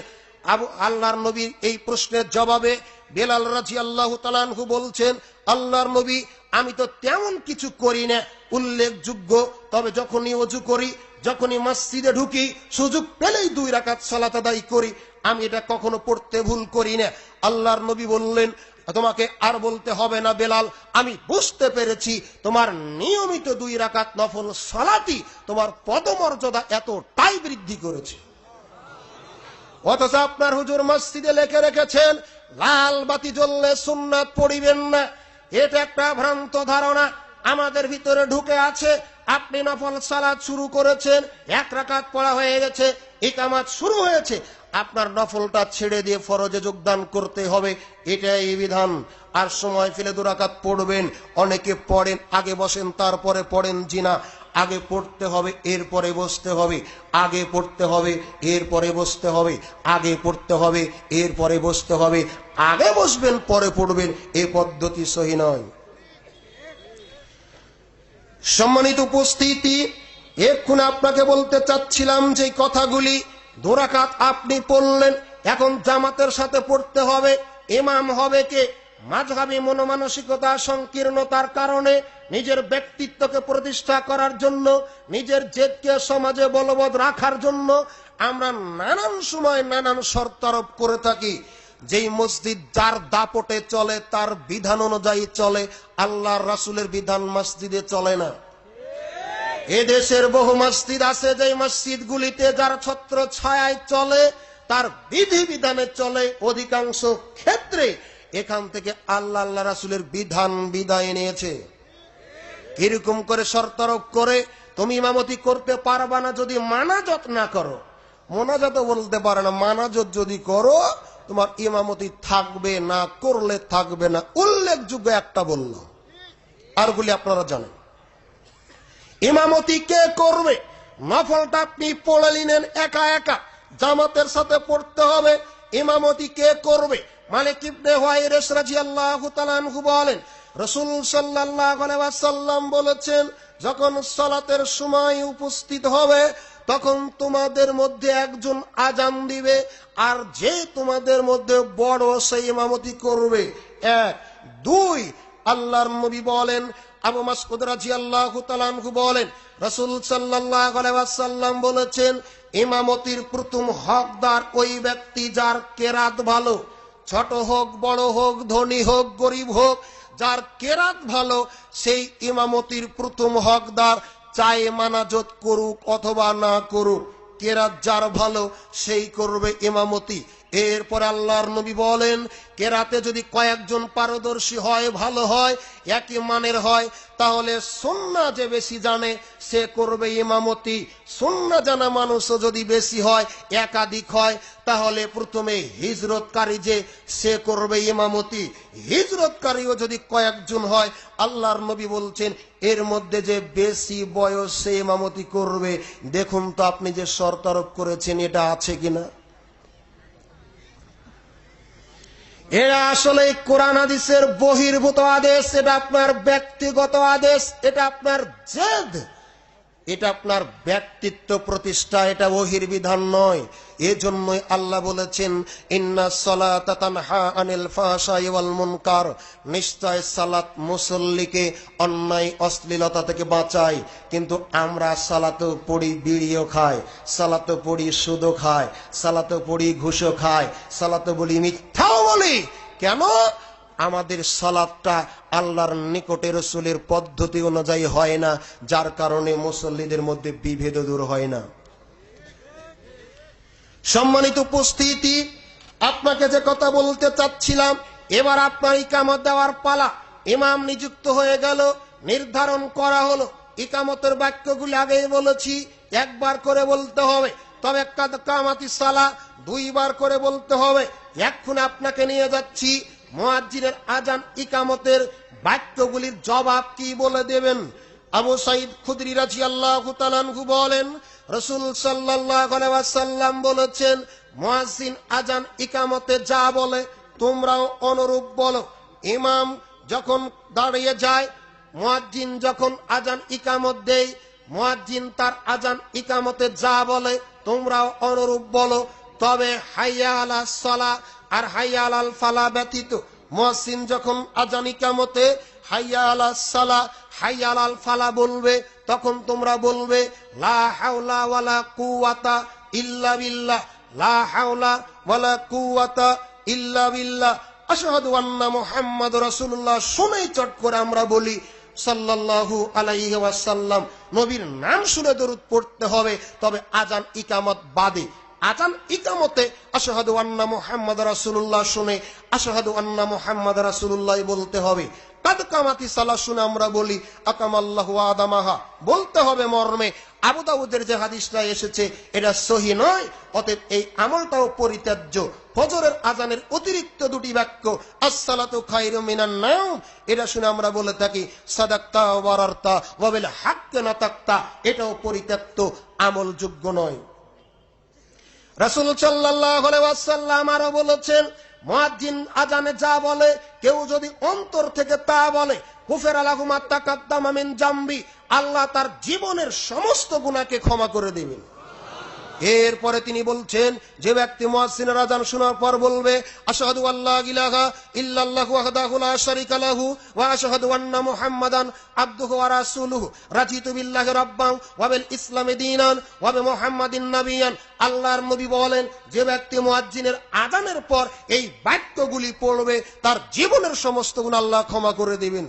আল্লাহর নবীর এই প্রশ্নের জবাবে বেলাল রাদিয়াল্লাহু তাআলা আনহু বলছেন, আল্লাহর নবী আমি তো তেমন কিছু করি না উল্লেখযোগ্য, তবে যখনই ওযু করি, যখনই মসজিদে ঢুকি, সুযোগ পেলেই 2 রাকাত সালাত আদায় করি, আমি এটা কখনো পড়তে ভুল করি না। আল্লাহর নবী বললেন, তোমাকে আর বলতে হবে না বেলাল, আমি বুঝতে পেরেছি তোমার নিয়মিত 2 রাকাত নফল সালাতই তোমার পদমর্যাদা এতটাই বৃদ্ধি করেছে। অথচ আপনার হুজুর মসজিদে লিখে রেখেছেন লাল বাতি জ্বললে সুন্নাত পড়িবেন না। এটা একটা ভ্রান্ত ধারণা আমাদের ভিতরে ঢুকে আছে। আপনি নফল সালাত শুরু করেছেন, 1 রাকাত পড়া হয়ে গেছে, ইকামাত শুরু হয়েছে, আপনার নফলটা ছেড়ে দিয়ে ফরজে যোগদান করতে হবে, এটাই বিধান। আর সময় ফেলে 2 রাকাত পড়বেন। অনেকে পড়েন আগে বসেন তারপরে পড়েন, জিনা। আগে পড়তে হবে এরপরে বসতে হবে, আগে পড়তে হবে এরপরে বসতে হবে, আগে পড়তে হবে এরপরে বসতে হবে, আগে বসবেন পরে পড়বেন, এই পদ্ধতি সহি নয়। সম্মানিত উপস্থিতি, এক্ষুনি আপনাকে বলতে চাচ্ছিলাম যে কথাগুলি, 2 রাকাত আপনি পড়লেন, এখন জামাতের সাথে পড়তে হবে। ইমাম হবে কে? মাযহাবী মনোমানসিকতা সংকীর্ণতার কারণে নিজের ব্যক্তিত্বকে প্রতিষ্ঠা করার জন্য, নিজের জেদকে সমাজে বলবৎ রাখার জন্য আমরা নানান সময় নানান শর্ত আরোপ করে থাকি। যেই মসজিদ যার দাপটে চলে, তার বিধান অনুযায়ী চলে, আল্লাহর রাসূলের বিধান মসজিদে চলে না। এদেশের বহু মসজিদ আছে যে মসজিদগুলিতে যার ছত্র ছায়ায় চলে, তার বিধি বিধানে চলে। অধিকাংশ ক্ষেত্রে এখান থেকে আল্লাহ আল্লাহ রাসূলের বিধান বিদায় নিয়েছে। এরকম করে শর্ত আরোপ করে তুমি ইমামতি করতে পারবা না যদি মানাজত না করো। মোনাজাত বলতে পারে না, মানাজত যদি করো তোমার ইমামতি থাকবে না, করলে থাকবে না। উল্লেখযোগ্য একটা বললাম, আরগুলি আপনারা জানেন। ইমামতি কে করবে? নফলটা আপনি পড়ে নিলেন একা একা, জামাতের সাথে পড়তে হবে। ইমামতি কে করবে? মালিক ইবনে হুয়াইরিস রাদিয়াল্লাহু তাআলা আনহু বলেন, রাসূল সাল্লাল্লাহু আলাইহি ওয়াসাল্লাম বলেছেন, যখন সালাতের সময় উপস্থিত হবে তখন তোমাদের মধ্যে একজন আজান দিবে, আর যে তোমাদের মধ্যে বড় সেই ইমামতি করবে। 1 2 আল্লাহর নবী বলেন, আবু মাসউদ রাদিয়াল্লাহু তাআলা আনহু বলেন, রাসূল সাল্লাল্লাহু আলাইহি ওয়াসাল্লাম বলেছেন, ইমামতির প্রথম হকদার ওই ব্যক্তি যার কেরাত ভালো, ছোট হোক বড় হোক, ধনী হোক গরিব হোক, যার কেরাত ভালো সেই ইমামতির প্রথম হকদার। চাই মানাজত করুক অথবা না করুক, কেরাত যার ভালো সেই করবে ইমামতি। এরপর আল্লাহর নবী বলেন, কেরাতে যদি কয়েকজন পারদর্শী হয়, ভালো হয়, একই মানের হয়, তাহলে সুন্নাহ যে বেশি জানে সে করবে ইমামতি। সুন্নাহ জানা মানুষও যদি বেশি হয়, একাধিক হয়, তাহলে প্রথমে হিজরতকারী যে সে করবে ইমামতি। হিজরতকারীও যদি কয়েকজন হয়, আল্লাহর নবী বলছেন এর মধ্যে যে বেশি বয়স সে ইমামতি করবে। দেখুন তো আপনি যে শর্ত আরোপ করেছেন এটা আছে কিনা। এরা আসলে কোরআন হাদিসের বহির্ভূত আদেশ, এটা আপনার ব্যক্তিগত আদেশ, এটা আপনার জেদ, এটা আপনার ব্যক্তিত্ব প্রতিষ্ঠা, এটা ওহির বিধান নয়। এজন্যই আল্লাহ বলেছেন, ইন্নাস সালাতা তানহা আনিল ফাহশাই ওয়াল মুনকার, নিশ্চয় সালাত মুসল্লিকে অন্যায় অশ্লীলতা থেকে বাঁচায়। কিন্তু আমরা সালাতও পড়ি বিড়িও খাই, সালাতও পড়ি সুদও খাই, সালাতও পড়ি ঘুষও খাই, সালাতও বলি মিথ্যাও বলি। কেন? আমাদের সালাতটা আল্লাহর নিকটে রাসূলের পদ্ধতি অনুযায়ী হয় না, যার কারণে মুসল্লিদের মধ্যে বিভেদ দূর হয় না। সম্মানিত উপস্থিতি, আপনাকে যে কথা বলতে চাচ্ছিলাম, এবার আপনার ইকামত দেওয়ার পালা। ইমাম নিযুক্ত হয়ে গেল, নির্ধারণ করা হলো। ইকামতের বাক্যগুলি আগেই বলেছি, 1 বার করে বলতে হবে, তবে কাদ কামাতিস সালাহ 2 বার করে বলতে হবে। এখন আপনাকে নিয়ে যাচ্ছি মুয়াজ্জিনের আজান ইকামতের বাক্যগুলির জবাব কি বলে দেবেন। আবু সাঈদ খুদরি রাদিয়াল্লাহু তাআলা আনহু বলেন, রাসূল সাল্লাল্লাহু আলাইহি ওয়াসাল্লাম বলেছেন, মুয়াজ্জিন আজান ইকামতে যা বলে তোমরাও অনুরূপ বলো। ইমাম যখন দাঁড়িয়ে যায়, মুয়াজ্জিন যখন আজান ইকামত দেয়, মুয়াজ্জিন তার আজান ইকামতে যা বলে তোমরাও অনুরূপ বলো। তবে হাইয়া আলাস সালাহ আর হাইয়া আলাল ফালাহ ব্যতীত মুয়াজ্জিন যখন আজান ইকামতে হাইয়া আলাস সালাহ হাইয়া আলাল ফালাহ বলবে, তখন তোমরা বলবে লা হাওলা ওয়ালা কুওয়াতা ইল্লা বিল্লাহ, লা হাওলা ওয়ালা কুওয়াতা ইল্লা বিল্লাহ, আশহাদু আন্না মুহাম্মাদুর রাসূলুল্লাহ। শুনেই চট করে আমরা বলি সাল্লাল্লাহু আলাইহি ওয়াসাল্লাম। নবীর নাম শুনে দরুদ পড়তে হবে, তবে আজান ইকামত বাদে। আজান ইকামতে আশহাদু আন্না মুহাম্মাদ রাসূলুল্লাহ শুনে আশহাদু আন্না মুহাম্মাদ রাসূলুল্লাহ বলতে হবে। কাদ কামাতি সালাহ শুনে আমরা বলি আকামাল্লাহু আদামাহা বলতে হবে মর্মে। আবু দাউদের যে হাদিসটা এসেছে এটা সহিহ নয়, অতএব এই আমলটাও পরিত্যাজ্য। ফজরের আজানের অতিরিক্ত দুটি বাক্য আসসালাতু খায়রুম মিনান নাওম, এটা শুনে আমরা বলে থাকি সাদাক্তা ওয়া বারারতা ওয়া বিল হাক্কি নাতাক্তা, এটাও পরিত্যক্ত, আমলযোগ্য নয়। রাসূল সাল্লাল্লাহু আলাইহি ওয়াসাল্লাম আরো বলেছেন, মুয়াজ্জিন আজানে যা বলে কেউ যদি অন্তর থেকে তা বলে গুফিরা লাহু মা তাকাদ্দামা মিন জামবি, আল্লাহ তার জীবনের সমস্ত গুনাহকে ক্ষমা করে দিবেন। এরপরে তিনি বলছেন, যে ব্যক্তি মুয়াজ্জিনের আযান শোনার পর বলবে আশহাদু আল্লা ইলাহা ইল্লাল্লাহু ওয়াহদাহু লা শারীকা লাহু ওয়া আশহাদু আন্না মুহাম্মাদান আবদুহু ওয়া রাসূলুহু রাদিতু বিল্লাহি রাব্বান ওয়া বিল ইসলামি দীনান ওয়া বিমুহাম্মাদিন নাবিয়ান, আল্লাহর নবী বলেন যে ব্যক্তি মুয়াজ্জিনের আযানের পর এই বাক্যগুলি পড়বে তার জীবনের সমস্ত গুনাহ আল্লাহ ক্ষমা করে দিবেন।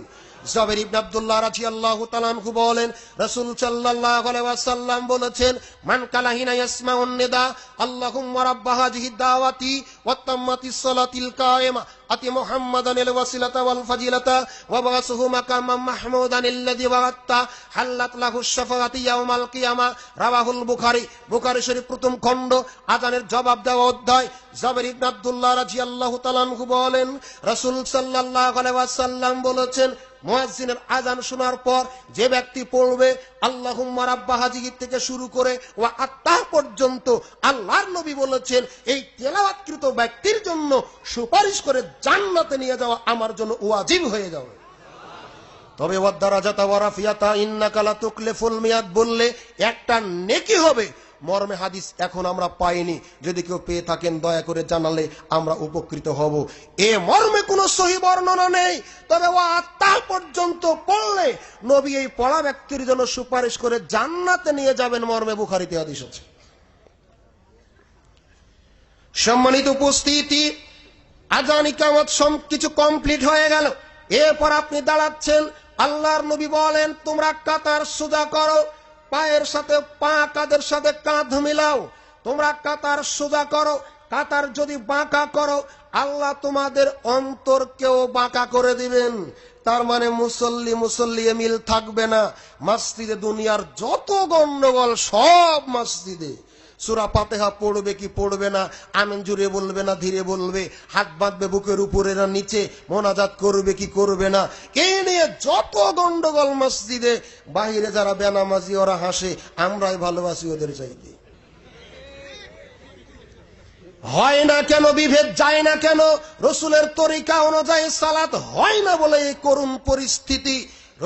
জাবের ইবনে আব্দুল্লাহ রাদিয়াল্লাহু তাআলা আনহু বলেন, রাসূল সাল্লাল্লাহু আলাইহি ওয়াসাল্লাম বলেছেন, মান কালা হিনা ইয়াসমাউন নিদা আল্লাহুম্মা রাব্বা হাযিহি দাওয়াতি ওয়া তাম্মাতিস সালাতিল কায়েমা আতি মুহাম্মাদান আল ওয়াসিলাতা ওয়াল ফাজিলাতা ওয়া বাসুহু মাকামান মাহমুদান আল্লাযী ওয়া'আতা হাল্লাত লাহু শাফাআতি ইয়াউমাল কিয়ামা, রাওয়াহুল বুখারী। বুখারী শরীফ প্রথম খণ্ড আযানের জবাব দেওয়া অধ্যায়। জাবের ইবনে আব্দুল্লাহ রাদিয়াল্লাহু তাআলা আনহু বলেন, রাসূল সাল্লাল্লাহু আলাইহি ওয়াসাল্লাম বলেছেন, মুয়াজ্জিনের আযান শোনার পর যে ব্যক্তি পড়বে আল্লাহুম্মা রাব্বা হাযিহি থেকে শুরু করে ওয়া আত্তা পর্যন্ত, আল্লাহর নবী বলেছেন এই তেলাওয়াতকৃত ব্যক্তির জন্য সুপারিশ করে জান্নাতে নিয়ে যাওয়া আমার জন্য ওয়াজিব হয়ে যাবে। তবে ওয়াদ দারাজাতা ওয়া রাফিয়াতা ইন্নাকা লা তুকলিফুল মিয়াদ বললে একটা নেকি হবে, মর্মে হাদিস এখন আমরা পাইনি। যদি কেউ পেয়ে থাকেন দয়া করে জানালে আমরা উপকৃত হব। এ মর্মে কোনো সহিহ বর্ণনা নেই, তবে ওয়া আত্তা পর্যন্ত পড়লে নবী এই পড়া ব্যক্তির জন্য সুপারিশ করে জান্নাতে নিয়ে যাবেন, মর্মে বুখারীতে হাদিস আছে। সম্মানিত উপস্থিতি, আযান ইকামত সবকিছু কমপ্লিট হয়ে গেল। এরপর আপনি দাঁড়াচ্ছেন, আল্লাহর নবী বলেন তোমরা কাতার সোজা করো, পায়ের সাথে পা কাঁধের সাথে কাঁধ মিলাও, তোমরা কাতার সোজা করো। কাতার যদি বাঁকা করো আল্লাহ তোমাদের অন্তরকেও বাঁকা করে দিবেন। তার মানে মুসল্লি মিল থাকবে না। মসজিদে দুনিয়ার যত গন্ডগোল সব মসজিদে। সূরা ফাতিহা পড়বে কি পড়বে না, আমিন জুড়ে বলবে না ধীরে বলবে, হাত বাঁধবে বুকের উপরে না নিচে, মোনাজাত করবে কি করবে না, এই নিয়ে যত গন্ডগোল মসজিদে। বাহিরে যারা বেনামাজি ওরা হাসে, আমরাই ভালোবাসি ওদের চাইতে। হয় না কেন বিভেদ, যায় না কেন রসুলের তরিকা অনুযায়ী সালাত হয় না বলে এই করুণ পরিস্থিতি।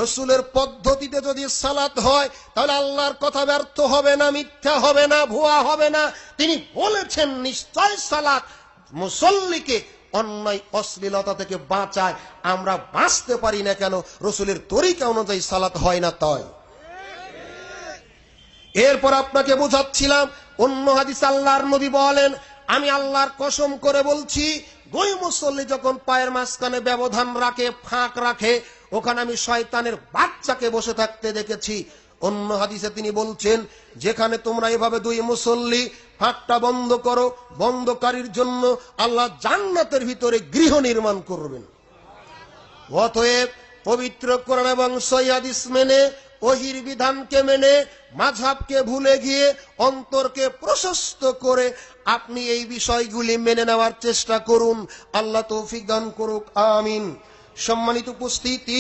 রসুলের পদ্ধতিতে যদি সালাত হয় তাহলে আল্লাহর কথা ব্যর্থ হবে না, মিথ্যা হবে না, ভুয়া হবে না। তিনি বলেছেন নিশ্চয় সালাত মুসল্লিকে অন্যায় অশ্লীলতা থেকে বাঁচায়। আমরা বাঁচতে পারি না কেন? রসুলের তরিকা অনুযায়ী সালাত হয় না তাই। এরপর আপনাকে বোঝাচ্ছিলাম অন্য হাদিস আল্লাহর নবী বলেন, আমি আল্লাহর কসম করে বলছি, ওই মুসল্লি যখন পায়ের মাঝখানে ব্যবধান রাখে, ফাঁক রাখে, ওখানে আমি শয়তানের বাচ্চাকে বসে থাকতে দেখেছি। অন্য হাদিসে তিনি বলছেন, যেখানে তোমরা এভাবে দুই মুসল্লি ফাঁকটা বন্ধ করো, বন্ধকারীর জন্য আল্লাহ জান্নাতের ভিতরে গৃহ নির্মাণ করবেন। অতএব পবিত্র কোরআন এবং সহিহ হাদিস মেনে, ওহীর বিধানকে মেনে, মাযহাবকে ভুলে গিয়ে অন্তরকে প্রশস্ত করে আপনি এই বিষয়গুলি মেনে নেওয়ার চেষ্টা করুন। আল্লাহ তৌফিক দান করুক, আমিন। সম্মানিত উপস্থিতি,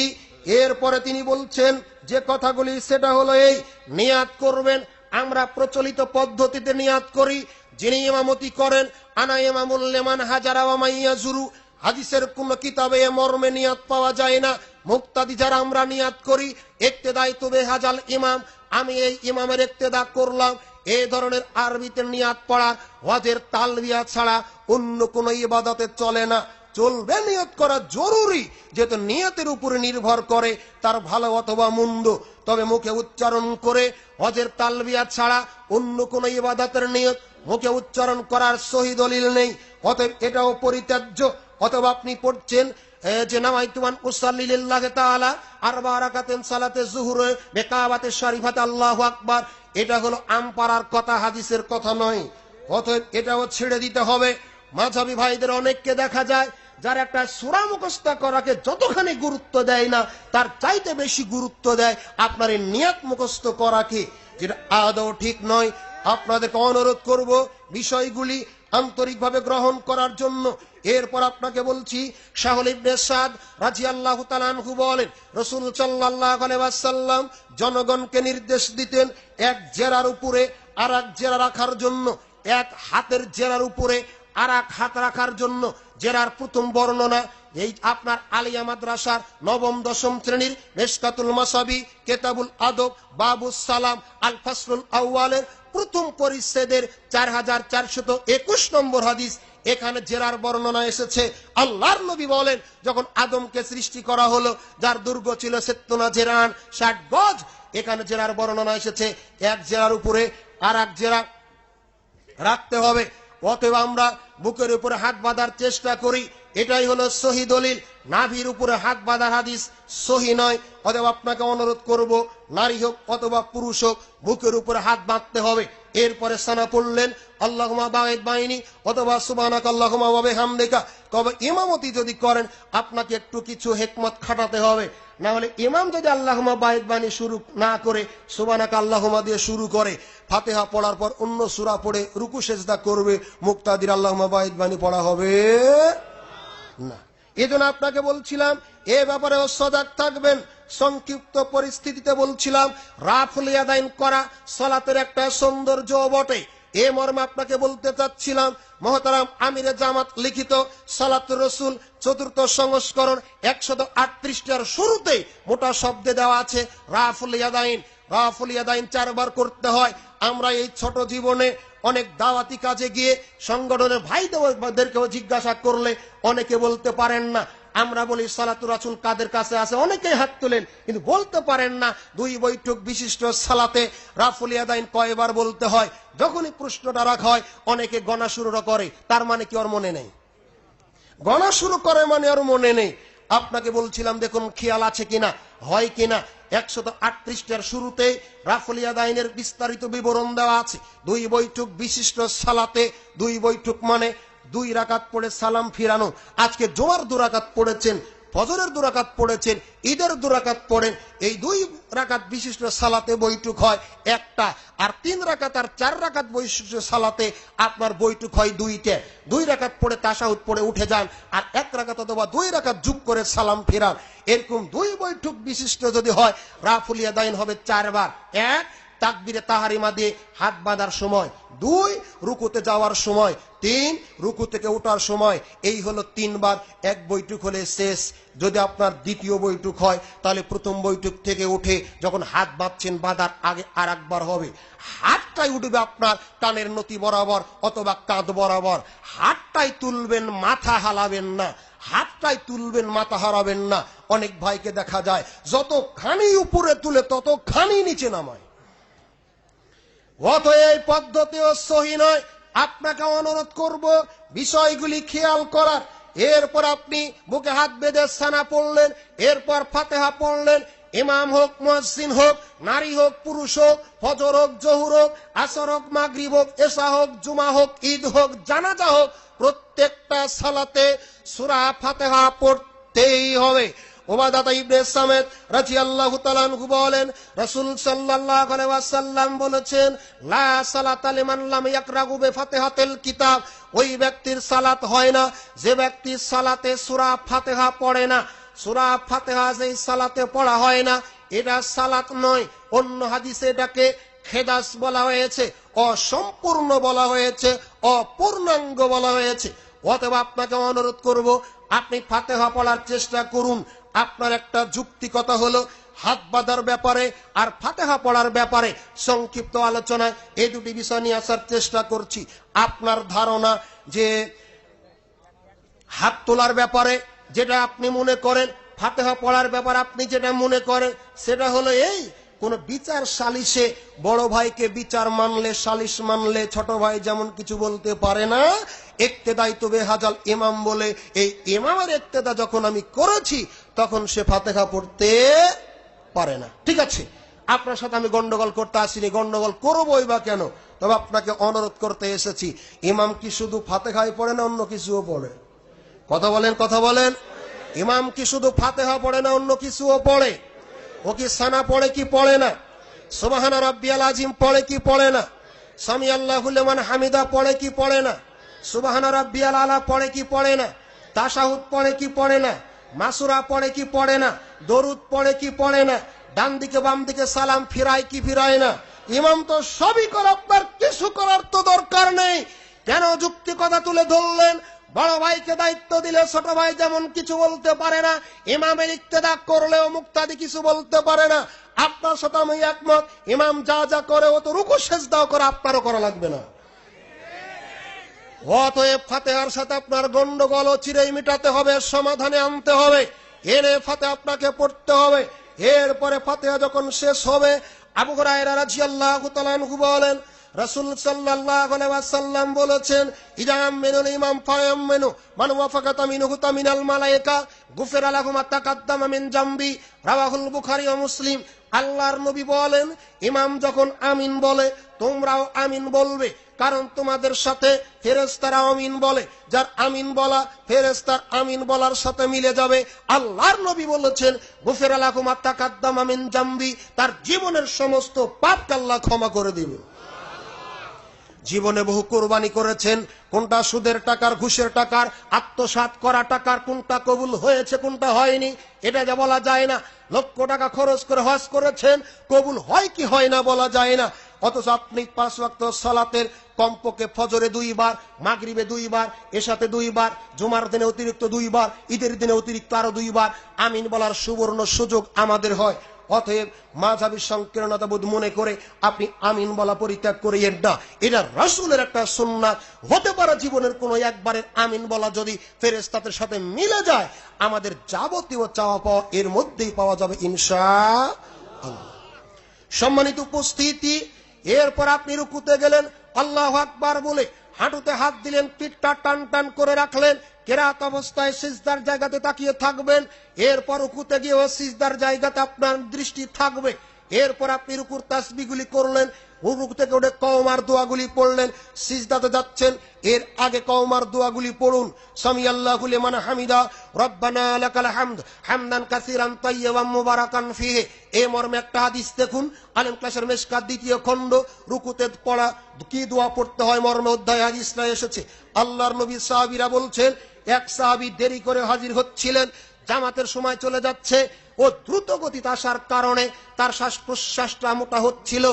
এরপরে তিনি বলছেন যে কথাগুলি, সেটা হলো এই, নিয়াত করবেন। আমরা প্রচলিত পদ্ধতিতে নিয়াত করি। যিনি ইমামতি করেন, আনা ইমামুল লিমান হাজারা ওয়া মাইয়াজুরু, হাদিসের কোন কিতাবে এ মর্মে নিয়াত পাওয়া যায় না। মুক্তাদি যারা আমরা নিয়াত করি, ইক্তেদাই তবে হাজাল ইমাম, আমি এই ইমামের ইক্তেদা করলাম। এই ধরনের আরবিতে নিয়াত পড়া হজের তালবিয়া ছাড়া অন্য কোন ইবাদতে চলে না। চলবে, নিয়ত করা জরুরি, যেহেতু নিয়তের উপরে নির্ভর করে তার ভালো অথবা মন্দ। তবে মুখে উচ্চারণ করে হজের তালবিয়া ছাড়া অন্য কোন ইবাদতের নিয়ত মুখে উচ্চারণ করার সহি দলিল নেই, অতএব এটাও পরিত্যাজ্য। অথবা আপনি পড়ছেন যে নামাইতুমান উসাল্লি লিল্লাহি তাআলা আরবা রাকাতান সালাতে যুহরে বিকাবাতে শরীফাতে আল্লাহু আকবার, এটা হলো আমপাড়ার কথা, হাদিসের কথা নয়। অতএব এটাও ছেড়ে দিতে হবে। মাঝাবি ভাইদের অনেককে দেখা যায় যার একটা সূরা মুখস্থ করাকে যতখানি গুরুত্ব দেয় না, তার চাইতে বেশি গুরুত্ব দেয় আপনার এই নিয়াত মুখস্থ করাকে, যেটা আদৌ ঠিক নয়। আপনাদেরকে অনুরোধ করব বিষয়গুলি আন্তরিকভাবে গ্রহণ করার জন্য। এরপর আপনাকে বলছি, শাহুল ইবনে সাদ রাদিয়াল্লাহু তাআলা আনহু বলেন, রাসূল সাল্লাল্লাহু আলাইহি ওয়াসাল্লাম জনগণকে নির্দেশ দিতেন এক জেরার উপরে আর এক জেরা রাখার জন্য, এক হাতের জেরার উপরে আর এক হাত রাখার জন্য। জেরার প্রথম বর্ণনা এই আপনার আলিয়া মাদ্রাসার নবম দশম শ্রেণীর মিশকাতুল মাসাবি কিতাবুল আদব বাবুস সালাম আল ফাসলুল আউয়ালের প্রথম পরিচ্ছেদের 4421 নম্বর হাদিস। এখানে জেরার বর্ণনা এসেছে। আল্লাহর নবী বলেন, যখন আদমকে সৃষ্টি করা হলো, যার দৈর্ঘ্য ছিল 70 জেরান 60 গজ, এখানে জেরার বর্ণনা এসেছে এক জেরার উপরে আর এক জেরা রাখতে হবে। অতএব আমরা বুকের উপরে হাত বাঁধার চেষ্টা করি, এটাই হলো সহি দলিল। নাভির উপরে হাত বাঁধার হাদিস সহি নয়। অতএব আপনাকে অনুরোধ করব, নারী হোক অথবা পুরুষ হোক, বুকের উপরে হাত বাঁধতে হবে। এরপরে সানা পড়লেন আল্লাহুম্মা বাঈদ বাইনি অথবা সুবহানাকা আল্লাহুম্মা ওয়া বিহামদিকা। তবে ইমামতি যদি করেন আপনাকে একটু কিছু হিকমত খাটাতে হবে, না হলে ইমাম যদি আল্লাহুম্মা বাঈদ বাইনি শুরু না করে সুবহানাকা আল্লাহুম্মা দিয়ে শুরু করে, ফাতিহা পড়ার পর অন্য সূরা পড়ে রুকু সেজদা করবে, মুক্তাদির আল্লাহুম্মা বাঈদ বাইনি পড়া হবে না। এজন্য আপনাকে বলছিলাম এ ব্যাপারে সজাগ থাকবেন। সংক্ষিপ্ত পরিস্থিতিতে বলছিলাম, রাফুল ইয়াদাইন করা সালাতের একটা সৌন্দর্য বটে। এ মর্মে আপনাকে বলতে চাচ্ছিলাম, মহতারাম আমিরে জামাত লিখিত সালাতুর রাসূল চতুর্থ সংস্করণ 138টার শুরুতে মোটা শব্দে দেওয়া আছে রাফুল ইয়াদাইন। রাফুল ইয়াদাইন 4 বার করতে হয়। আমরা এই ছোট জীবনে অনেক দাওয়াতি কাজে গিয়ে সংগঠনের ভাইদেরকেও জিজ্ঞাসা করলে অনেকে বলতে পারেন না। আমরা বলি সালাতুর রাসূল কাদের কাছে আছে, অনেকেই হাত তোলেন কিন্তু বলতে পারেন না 2 বৈঠক বিশিষ্ট সালাতে রাফুল ইয়াদাইন কয়বার বলতে হয়। যখনই প্রশ্নটা রাখা হয় অনেকে গণা শুরু করে, তার মানে কি ওর মনে নেই? গণা শুরু করে মানে ওর মনে নেই। আপনাকে বলছিলাম দেখুন খেয়াল আছে কিনা, হয় কিনা। 138টার শুরুতে রাফুল ইয়াদাইনের বিস্তারিত বিবরণ দেওয়া আছে। 2 বৈঠক বিশিষ্ট সালাতে, 2 বৈঠক মানে 2 রাকাত পড়ে সালাম ফিরানো। আজকে জোয়ার 2 রাকাত পড়েছেন, ফজরের 2 রাকাত পড়েছেন, ঈদের 2 রাকাত পড়েন। এই 2 রাকাত বিশিষ্ট সালাতে বৈঠক হয় একটা, আর 3 রাকাত আর 4 রাকাত বিশিষ্ট সালাতে আপনার বৈঠক হয় 2টা। 2 রাকাত পড়ে তাশাহুদ পড়ে উঠে যান, আর 1 রাকাত অথবা 2 রাকাত যোগ করে সালাম ফিরান। এরকম 2 বৈঠক বিশিষ্ট যদি হয় রাফুল ইয়াদাইন হবে 4 বার। 1 তাকবীরে তাহারিমা দিয়ে হাত বাঁধার সময়, 2 রুকুতে যাওয়ার সময়, 3 রুকু থেকে ওঠার সময়। এই হলো 3 বার। 1 বৈঠক হলে শেষ। যদি আপনার দ্বিতীয় বৈঠক হয় তাহলে প্রথম বৈঠক থেকে উঠে যখন হাত বাঁধছেন বাঁধার আগে আর একবার হবে। হাতটাই উঠবে আপনার কানের নতি বরাবর অথবা কাঁধ বরাবর। হাতটাই তুলবেন, মাথা হালাবেন না। হাতটাই তুলবেন, মাথা হারাবেন না। অনেক ভাইকে দেখা যায় যতখানি উপরে তুলে ততখানি নিচে নামায়। অতএব এই পদ্ধতিও সহি নয়। আপনাকে অনুরোধ করব বিষয়গুলি খেয়াল করার। এরপর আপনি বুকে হাত বেঁধে সানা পড়লেন, এরপর ফাতিহা পড়লেন। ইমাম হোক, মুয়াজ্জিন হোক, নারী হোক, পুরুষ হোক, ফজর হোক, জোহর হোক, আসর হোক, মাগরিব হোক, এশা হোক, জুমা হোক, ঈদ হোক, জানাজা হোক, প্রত্যেকটা সালাতে সূরা ফাতিহা পড়তেই হবে। ওবাদা ইবনে সামিত রাদিয়াল্লাহু তাআলা আনহু বলেন, রাসূল সাল্লাল্লাহু আলাইহি ওয়াসাল্লাম বলেছেন, লা সালাতা লিমান লাম ইয়াকরাউ বিফাতিহাতিল কিতাব। ওই ব্যক্তির সালাত হয় না যে ব্যক্তি সালাতে সূরা ফাতিহা পড়ে না। সূরা ফাতিহা যেই সালাতে পড়া হয় না এটা সালাত নয়। অন্য হাদিসে এটাকে খেদাস বলা হয়েছে, অসম্পূর্ণ বলা হয়েছে, অপূর্ণাঙ্গ বলা হয়েছে। অতএব আপনাকে অনুরোধ করব আপনি ফাতিহা পড়ার চেষ্টা করুন। আপনার একটা যুক্তি কথা হলো হাত বাঁধার ব্যাপারে আর ফাতিহা পড়ার ব্যাপারে সংক্ষিপ্ত আলোচনায় এই দুটি বিষয় নিয়ে আসার চেষ্টা করছি। আপনার ধারণা যে হাত তোলার ব্যাপারে যেটা আপনি মনে করেন, ফাতিহা পড়ার ব্যাপারে আপনি যেটা মনে করেন, সেটা হলো এই কোন বিচার সালিশে বড় ভাইকে বিচার মানলে, সালিশ মানলে ছোট ভাই যেমন কিছু বলতে পারে না, ইক্তেদাই তো বেহাজাল ইমাম বলে এই ইমামের ইক্তেদা যখন আমি করেছি তখন সে ফাতিহা পড়তে পারে না। ঠিক আছে, আপনার সাথে আমি গন্ডগোল করতে আসিনি, গন্ডগোল করবোই বা কেন? তবে আপনাকে অনুরোধ করতে এসেছি, ইমাম কি শুধু ফাতিহাই পড়ে না অন্য কিছুও পড়ে? কথা বলেন, কথা বলেন। ইমাম কি শুধু ফাতিহা পড়ে না অন্য কিছুও পড়ে? ও কি সানা পড়ে কি পড়ে না? সুবহান রাব্বিয়াল আযীম পড়ে কি পড়ে না? সামি আল্লাহু লিমান হামিদা পড়ে কি পড়ে না? সুবহান রাব্বিয়াল আলা পড়ে কি পড়ে না? তাশাহুদ পড়ে কি পড়ে না? মাসুরা পড়ে কি পড়ে না? দরুদ পড়ে কি পড়ে না? ডান দিকে বাম দিকে সালাম ফিরায় কি ফিরায় না? ইমাম তো সবই করে, আপনার কিছু করার তো দরকার নেই। কেন যুক্তি কথা তুলে ধরলেন? বড় ভাইকে দায়িত্ব দিলে ছোট ভাই যেমন কিছু বলতে পারে না, ইমামের ইক্তেদা করলেও মুক্তাদি কিছু বলতে পারে না। আপনার সাথে আমি একমত, ইমাম যা যা করে ও তো রুকু সেজদাও করে, আপনারও করা লাগবে না। অতএব ফাতিহার সাথে আপনার গন্ডগোল চিরেই মিটাতে হবে, সমাধানে আনতে হবে। এনে ফাতিহা আপনাকে পড়তে হবে। এরপরে ফাতিহা যখন শেষ হবে, আবু হুরায়রা রাদিয়াল্লাহু তাআলা আনহু বলেন, রাসূল সাল্লাল্লাহু আলাইহি ওয়াসাল্লাম বলেছেন, ইযা আমিনুল ইমাম ফায়ামিনু মান ওয়াফাকাতা মিনহু তামিনাল মালায়েকা গুফিরা লাহু মা তাকাদ্দামা মিন জামবি, রাওয়াহুল বুখারী ও মুসলিম। আল্লাহর নবী বলেন, ইমাম যখন আমিন বলে তোমরাও আমিন বলবে, কারণ তোমাদের সাথে ফেরেশতারা আমিন বলে। যার আমিন বলা ফেরেশতার আমিন বলার সাথে মিলে যাবে। আল্লাহর নবী বলেছেন, গুফিরা লাহু মা তাকাদ্দামা মিন জামবি, তার জীবনের সমস্ত পাপকে আল্লাহ ক্ষমা করে দিবে। জীবনে বহু কোরবানি করেছেন, কোনটা সুদের টাকার, ঘুষের টাকার, আত্মসাৎ করা টাকার, কোনটা কবুল হয়েছে কোনটা হয়নি এটা যা বলা যায় না। লক্ষ টাকা খরচ করে হজ করেছেন, কবুল হয় কি হয় না বলা যায় না। অথচ আপনি 5 ওয়াক্ত সালাতের কমপক্ষে ফজরে 2 বার, মাগরিবে 2 বার, এশাতে 2 বার, জুমার দিনে অতিরিক্ত 2 বার, ঈদের দিনে অতিরিক্ত আরো 2 বার আমিন বলার সুবর্ণ সুযোগ আমাদের হয়। অতএব মাযহাবী সংকীর্ণতা বোধ মনে করে আপনি আমিন বলা পরিত্যাগ করিয়েন না। এটা রাসূলের একটা সুন্নাত। হতে পারে জীবনের কোনো একবারের আমিন বলা যদি ফেরেশতাদের সাথে মিলে যায়, আমাদের যাবতীয় চাওয়া পাওয়া এর মধ্যেই পাওয়া যাবে ইনশাআল্লাহ। সম্মানিত উপস্থিতি, এরপর আপনি রুকুতে গেলেন, আল্লাহু আকবার বলে হাঁটুতে হাত দিলেন, পিঠটা টান টান করে রাখলেন, কেরাত অবস্থায় সিজদার জায়গাতে তাকিয়ে থাকবেন। এরপর রুকুতে গিয়েও সিজদার জায়গাতে আপনার দৃষ্টি থাকবে। এরপর আপনি রুকুর তাসবিহগুলি করলেন, রুকু থেকে উঠে কওমার দোয়াগুলি পড়লেন, সিজদাতে যাচ্ছেন, এর আগে কওমার দোয়াগুলি পড়ুন। সামি আল্লাহু লিমান হামিদা রব্বানা লাকাল হামদ হামদান কাসীরান তাইয়্যিবান মুবারাকান ফীহি, এই মর্মে একটা হাদিস দেখুন, আলেম ক্লাসের মেশকাত 2য় খণ্ড, রুকুতে পড়া কি দোয়া পড়তে হয় মর্মে অধ্যায় হাদিসটা এসেছে। আল্লাহর নবী সাহাবীরা বলছেন, এক সাহাবী দেরি করে হাজির হচ্ছিলেন, জামাতের সময় চলে যাচ্ছে, ও দ্রুত গতিতে আসার কারণে তার শ্বাস প্রশ্বাসটা মোটা হচ্ছিল।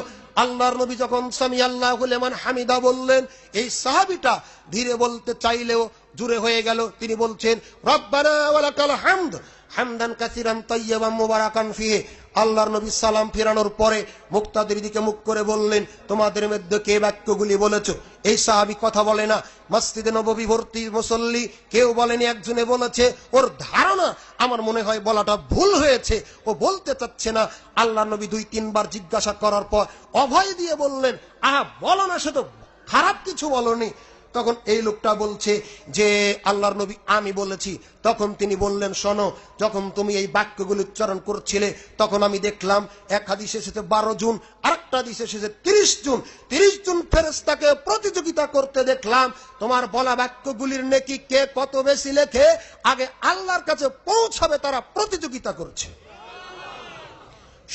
আল্লাহর নবী যখন সামি আল্লাহু লিমান হামিদা বললেন, এই সাহাবীটা ধীরে বলতে চাইলেও জোরে হয়ে গেল। তিনি বলছেন, রব্বানা ওয়া লাকাল হামদ হামদান কাসীরান তাইয়্যিবান মুবারাকান ফীহি। আল্লাহর নবী সালাম ফেরানোর পরে মুক্তাদির দিকে মুখ করে বললেন, তোমাদের মধ্যে কে বাক্যগুলি বলেছো? এই সাহাবী কথা বলে না, মসজিদে নববী ভর্তি মুসল্লি, কেউ বলেনি, একজনে বলেছে, ওর ধারণা আমার মনে হয় বলাটা ভুল হয়েছে, ও বলতে চাচ্ছে না। আল্লাহর নবী 2-3 বার জিজ্ঞাসা করার পর অভয় দিয়ে বললেন, আহা বলো না, সে তো খারাপ কিছু বলনি। তখন এই লোকটা বলছে যে আল্লাহর নবী আমি বলেছি। তখন তিনি বললেন, শোনো, যখন তুমি এই বাক্যগুলো উচ্চারণ করছিলে তখন আমি দেখলাম এক হাদিসে এসেছে 12 জন, আরেকটা হাদিসে এসেছে 30 জন। 30 জন ফেরেশতাকে প্রতিযোগিতা করতে দেখলাম। তোমার বলা বাক্যগুলির নেকি কে কত বেশি লেখে আগে আল্লাহর কাছে পৌঁছাবে, তারা প্রতিযোগিতা করছে।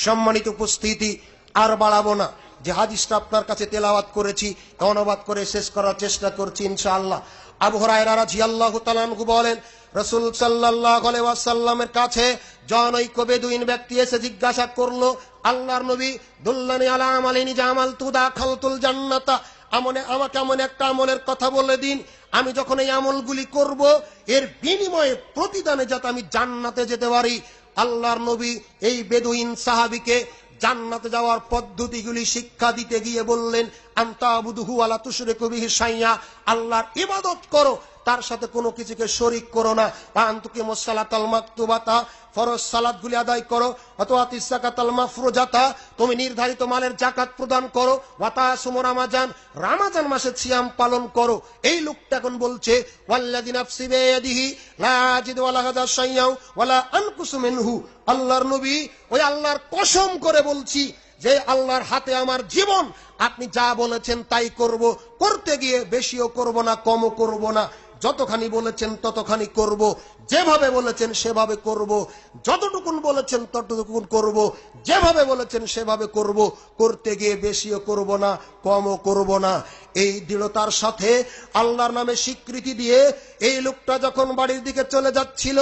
সম্মানিত উপস্থিতি, আর বাড়াবো না, যে হাদিসটা আপনার কাছে তেলাওয়াত করেছি অনুবাদ করে শেষ করার চেষ্টা করছি ইনশাআল্লাহ। আবু হুরায়রা রাদিয়াল্লাহু তাআলা আনহু বলেন, রাসূল সাল্লাল্লাহু আলাইহি ওয়াসাল্লামের কাছে জনৈক বেদুইন ব্যক্তি এসে জিজ্ঞাসা করলো, আল্লাহর নবী, দুল্লানি আলা আমালিন জামাল তুদাখালতুল জান্নাতা, আমাকে এমন একটা আমলের কথা বলে দিন, আমি যখন এই আমলগুলি করব এর বিনিময়ে প্রতিদানে যাতে আমি জান্নাতে যেতে পারি। আল্লাহর নবী এই বেদুইন সাহাবীকে জান্নাতে যাওয়ার পদ্ধতিগুলি শিক্ষা দিতে গিয়ে বললেন, আনতা আবুদুহু ওয়ালা তুশরিকু বিহি শাইয়া, আল্লাহর ইবাদত করো, তার সাথে কোনো কিছুকে শরীক করো না। ওয়া আনতুকিমুস সালাতাল মাকতুবাতা, ফরজ সালাতগুলি আদায় করো। অথবা তিসাকাতাল মাফরুজাতা, তুমি নির্ধারিত মালের যাকাত প্রদান করো। ওয়া তাসুমু রামাজান, রমজান মাসে সিয়াম পালন করো। এই লোকটা এখন বলছে, ওয়াল্লাযী নাফসি বিয়াদিহি লা আজিদু ওয়ালা হাদা শাইয়াও ওয়ালা আনকুসু মিনহু, আল্লাহর নবী, ওই আল্লাহর কসম করে বলছি যে আল্লাহর হাতে আমার জীবন, আপনি যা বলেছেন তাই করব, করতে গিয়ে বেশিও করব না, কমও করব না, যতখানি বলেছেন ততখানি করব, যেভাবে বলেছেন সেভাবে করব, যতটুকুন বলেছেন ততটুকুন করব, যেভাবে বলেছেন সেভাবে করব, করতে গিয়ে বেশিও করব না, কমও করব না। এই দৃঢ়তার সাথে আল্লাহর নামে স্বীকৃতি দিয়ে এই লোকটা যখন বাড়ির দিকে চলে যাচ্ছিল,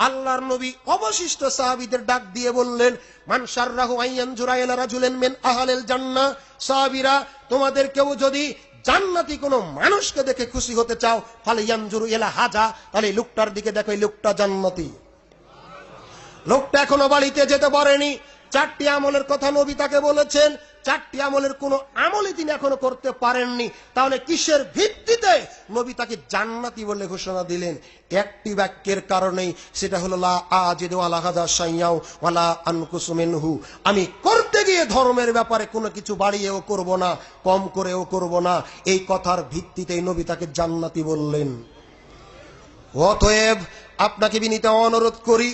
আল্লাহর নবী অবশিষ্ট সাহাবীদের ডাক দিয়ে বললেন, মান শাররাহু আইয়ানজুরা ইলা রাজুলিন মিন আহলিল জান্নাহ, সাহাবীরা তোমাদের কেউ যদি জান্নাতি কোন মানুষকে দেখে খুশি হতে চাও, ফালে ইয়ানজুরু ইলা হাজা, তাহলে লোকটার দিকে দেখো, এই লোকটা জান্নাতি। লোকটা এখনো বাড়িতে যেতে পারেনি, 4টি আমলের কথা নবী তাকে বলেছেন, 4টি আমলের কোন আমলই তিনি এখনো করতে পারেননি। তাহলে কিসের ভিত্তিতে নবী তাকে জান্নাতি বলে ঘোষণা দিলেন? একটি বাক্যের কারণেই, সেটা হলো লা আজিদু আলা হাযা শাইয়াও ওয়ালা আনকুসু মিনহু, আমি করতে গিয়ে ধর্মের ব্যাপারে কোনো কিছু বাড়িয়েও করব না, কম করেও করব না। এই কথার ভিত্তিতেই নবী তাকে জান্নাতি বললেন। অতএব আপনাকে বিনীত অনুরোধ করি,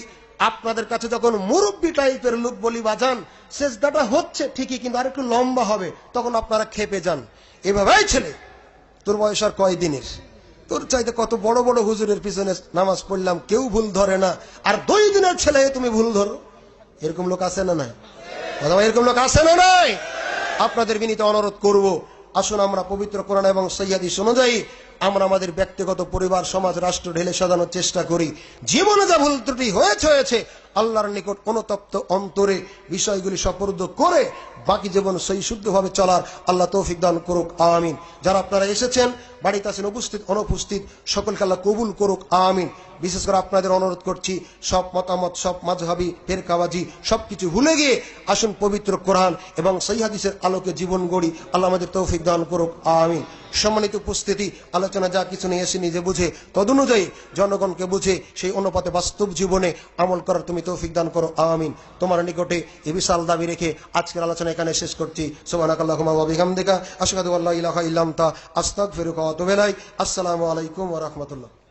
আপনাদের কাছে যখন মুরব্বী টাইপের লোক বলি বাজান, সেজদাটা হচ্ছে ঠিকই, কিন্তু আর একটু লম্বা হবে, তখন আপনারা খেপে যান। এভাবেই ছেলে, তোর বয়স আর কয় দিনের, তোর চাইতে কত বড় বড় হুজুরের পিছনে নামাজ পড়লাম, কেউ ভুল ধরে না, আর 2 দিনের ছেলে তুমি ভুল ধরো। এরকম লোক আছে না নাই? অথবা এরকম লোক আছে না নাই? আপনাদের বিনীত অনুরোধ করব, আসুন আমরা পবিত্র কোরআন এবং সহিহ হাদিস অনুযায়ী আমরা আমাদের ব্যক্তিগত, পরিবার, সমাজ, রাষ্ট্র ঢেলে সাজানোর চেষ্টা করি। জীবনে যা ভুল ত্রুটি হয়েছে আল্লাহর নিকট অনুতপ্ত অন্তরে বিষয়গুলি সুপর্দ করে বাকি জীবন সহি শুদ্ধভাবে চলার আল্লাহ তৌফিক দান করুক, আমিন। যারা আপনারা এসেছেন, বাড়িতে আছেন, উপস্থিত অনুপস্থিত, সকলকে আল্লাহ কবুল করুক, আমিন। বিশেষ করে আপনাদের অনুরোধ করছি, সব মতামত, সব মাযহাবি ফেরকাবাজি সবকিছু ভুলে গিয়ে আসুন পবিত্র কোরআন এবং সহিহ হাদিসের আলোকে জীবন গড়ি। আল্লাহ আমাদের তৌফিক দান করুক, আমিন। সম্মানিত উপস্থিতি, আলোচনা যা কিছু নিয়ে এসে নিজে বুঝে তদনুযায়ী জনগণকে বুঝে সেই অনুপাতে বাস্তব জীবনে আমল করার তুমি তৌফিক দান করো, আমিন। তোমার নিকটে এই বিশাল দাবি রেখে আজকের আলোচনা এখানে শেষ করছি। সুবহানাকাল্লাহুম্মা ওয়া বিহামদিকা আশহাদু আল্লা ইলাহা ইল্লা আনতা আস্তাগফিরুকা ওয়া আতুবু ইলাইক। আসসালামু আলাইকুম ওয়া রাহমাতুল্লাহ।